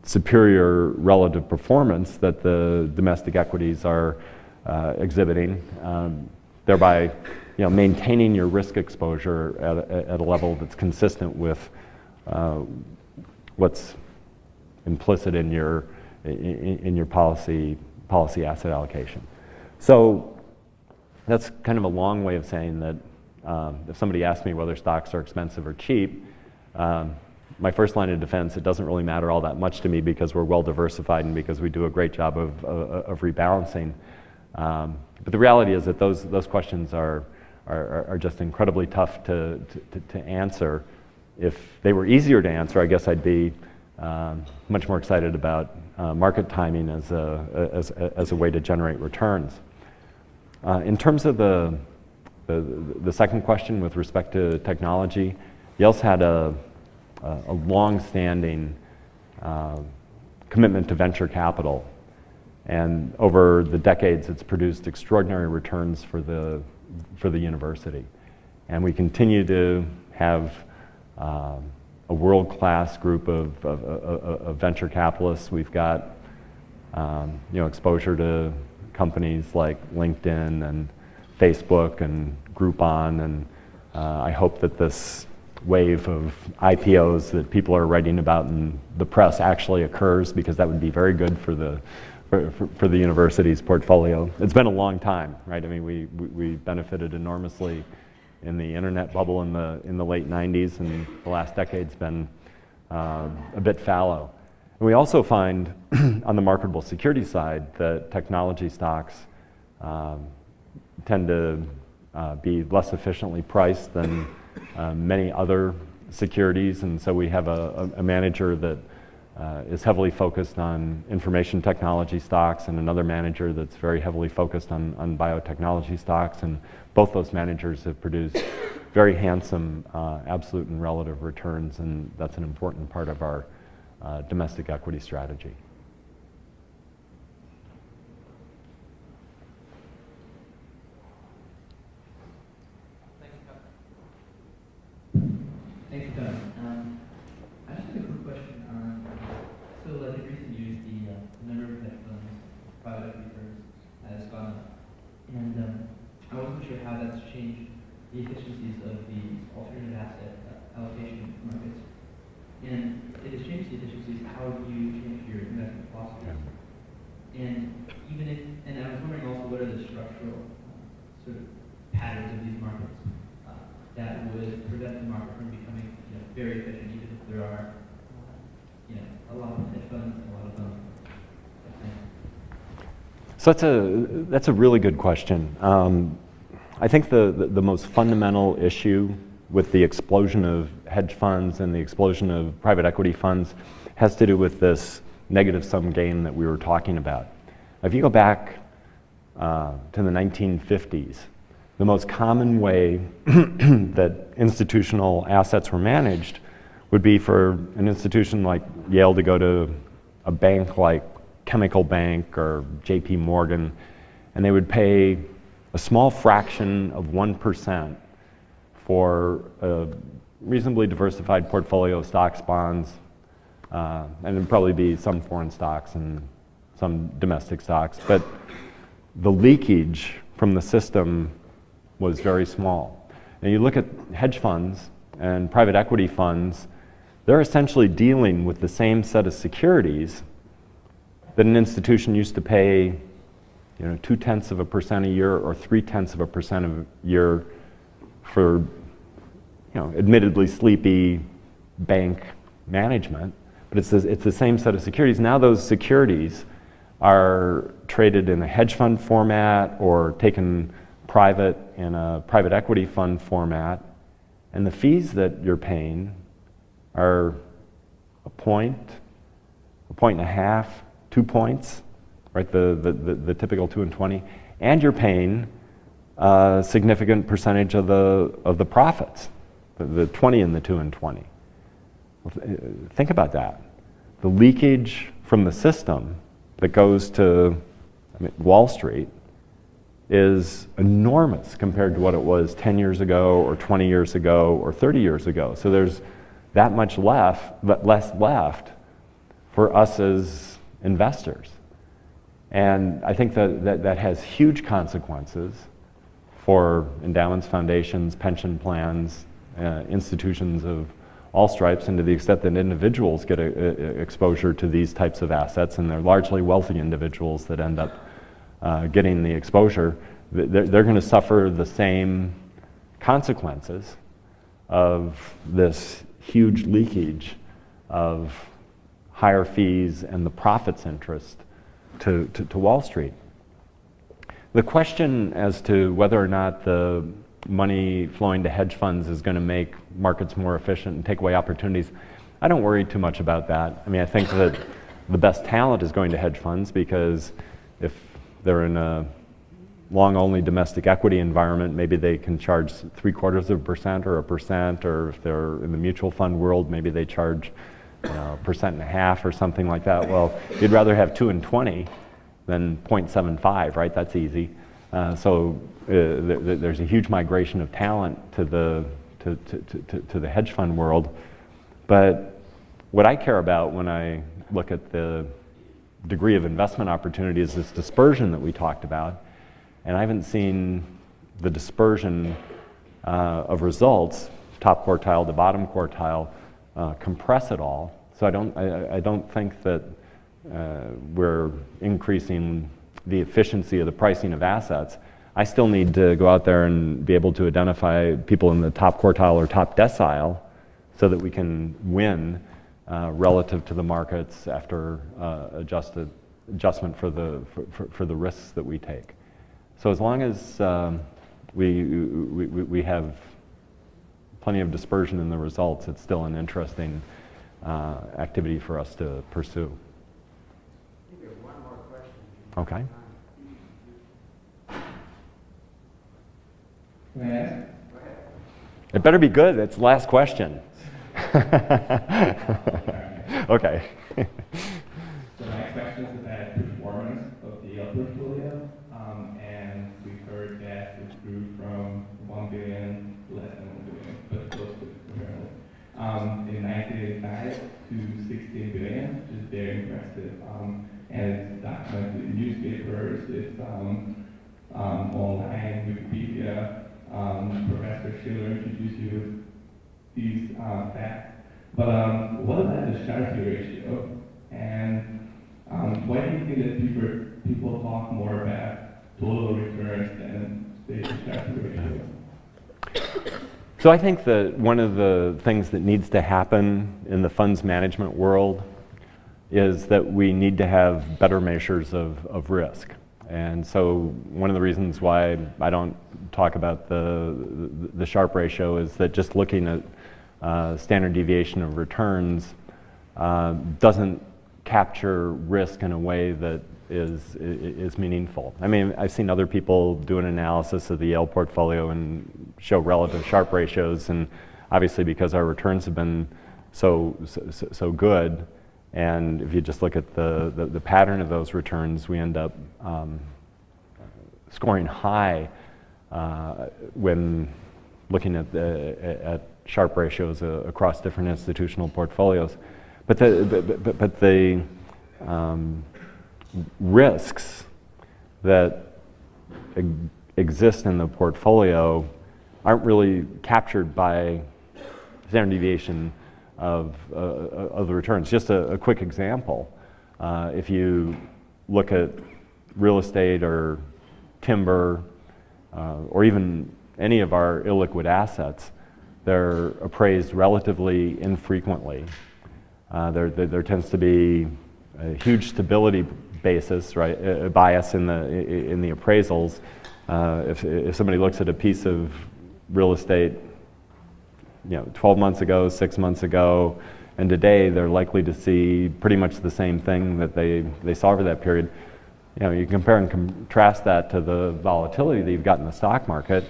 superior relative performance that the domestic equities are exhibiting, thereby maintaining your risk exposure at a level that's consistent with what's implicit in your policy asset allocation. So that's kind of a long way of saying that if somebody asks me whether stocks are expensive or cheap, my first line of defense, it doesn't really matter all that much to me because we're well diversified and because we do a great job of rebalancing. But the reality is that those questions are just incredibly tough to answer. If they were easier to answer, I guess I'd be much more excited about market timing as a way to generate returns. In terms of the second question with respect to technology, Yale's had a long-standing commitment to venture capital, and over the decades, it's produced extraordinary returns for the university. And we continue to have a world-class group of venture capitalists. We've got exposure to companies like LinkedIn and Facebook and Groupon, and I hope that this wave of IPOs that people are writing about in the press actually occurs, because that would be very good for the university's portfolio. It's been a long time, right? I mean, we benefited enormously in the internet bubble in the late 90s, and the last decade's been a bit fallow. And we also find on the marketable security side that technology stocks tend to be less efficiently priced than many other securities, and so we have a manager that is heavily focused on information technology stocks and another manager that's very heavily focused on biotechnology stocks, and both those managers have produced very handsome absolute and relative returns, and that's an important part of our domestic equity strategy. Thanks, Don. I just have a quick question on, so like in recent years, the number of hedge funds, private equity firms has gone up. And I wasn't sure how that's changed the efficiencies of the alternative asset allocation markets. And if it's changed the efficiencies, how have you changed your investment philosophy? And and I was wondering also, what are the structural sort of patterns of these markets that would prevent the market from becoming very efficient, even if there are a lot of hedge funds and a lot of them. So that's a really good question. I think the most fundamental issue with the explosion of hedge funds and the explosion of private equity funds has to do with this negative sum game that we were talking about. If you go back to the 1950s, the most common way that institutional assets were managed would be for an institution like Yale to go to a bank like Chemical Bank or JP Morgan, and they would pay a small fraction of 1% for a reasonably diversified portfolio of stocks, bonds, and it'd probably be some foreign stocks and some domestic stocks, but the leakage from the system was very small. And you look at hedge funds and private equity funds, they're essentially dealing with the same set of securities that an institution used to pay 0.2% a year or 0.3% a year for admittedly sleepy bank management, but it's the same set of securities. Now those securities are traded in a hedge fund format or taken private in a private equity fund format, and the fees that you're paying are a point and a half, 2 points, right? The typical 2 and 20, and you're paying a significant percentage of the profits, the 20 and the 2 and 20. Think about that. The leakage from the system that goes to Wall Street is enormous compared to what it was 10 years ago or 20 years ago or 30 years ago. So there's that much less left for us as investors. And I think that has huge consequences for endowments, foundations, pension plans, institutions of all stripes, and to the extent that individuals get exposure to these types of assets, and they're largely wealthy individuals that end up getting the exposure, they're going to suffer the same consequences of this huge leakage of higher fees and the profits interest to Wall Street. The question as to whether or not the money flowing to hedge funds is going to make markets more efficient and take away opportunities, I don't worry too much about that. I mean, I think that the best talent is going to hedge funds because if they're in a long-only domestic equity environment, maybe they can charge 0.75% or 1%, or if they're in the mutual fund world, maybe they charge 1.5% or something like that. Well, you'd rather have 2 and 20 than 0.75, right? That's easy. So there's a huge migration of talent to the hedge fund world. But what I care about when I look at the degree of investment opportunity is this dispersion that we talked about. And I haven't seen the dispersion of results, top quartile to bottom quartile, compress at all. So I don't think that we're increasing the efficiency of the pricing of assets. I still need to go out there and be able to identify people in the top quartile or top decile so that we can win relative to the markets after adjustment for the risks that we take. So as long as we have plenty of dispersion in the results, it's still an interesting activity for us to pursue. I think there's one more question. Okay. Can I ask? Go ahead. It better be good. It's the last question. Okay. So my question is about performance of the Yale portfolio, and we've heard that it grew from 1 billion to less than 1 billion, but close to it apparently. In 1985 to 16 billion, which is very impressive. And it's documented in newspapers, it's online, Wikipedia. Professor Schiller introduced you with these facts. But what about the Sharpe ratio? And why do you think that people talk more about total returns than the Sharpe ratio? So I think that one of the things that needs to happen in the funds management world is that we need to have better measures of risk. And so one of the reasons why I don't talk about the Sharpe ratio is that just looking at standard deviation of returns doesn't capture risk in a way that is meaningful. I mean, I've seen other people do an analysis of the Yale portfolio and show relative Sharpe ratios, and obviously because our returns have been so good, and if you just look at the pattern of those returns, we end up scoring high when looking at Sharpe ratios across different institutional portfolios. But the risks that exist in the portfolio aren't really captured by standard deviation of the returns. Just a quick example, if you look at real estate or timber or even any of our illiquid assets, they're appraised relatively infrequently. There tends to be a huge stability basis, right? A bias in the appraisals. If somebody looks at a piece of real estate, 12 months ago, 6 months ago, and today, they're likely to see pretty much the same thing that they saw over that period. You compare and contrast that to the volatility that you've got in the stock market.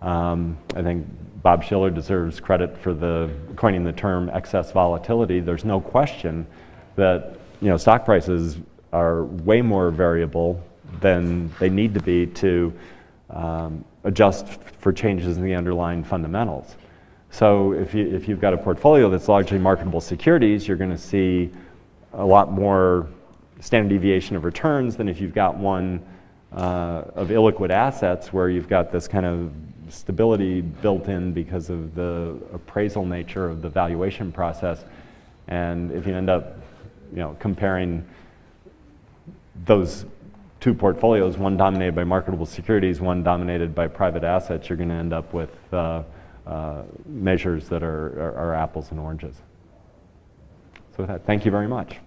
I think Bob Shiller deserves credit for coining the term excess volatility. There's no question that stock prices are way more variable than they need to be to adjust for changes in the underlying fundamentals. So if you've got a portfolio that's largely marketable securities, you're going to see a lot more standard deviation of returns than if you've got one of illiquid assets where you've got this kind of stability built in because of the appraisal nature of the valuation process. And if you end up comparing those two portfolios, one dominated by marketable securities, one dominated by private assets, you're going to end up with measures that are apples and oranges. So with that, thank you very much.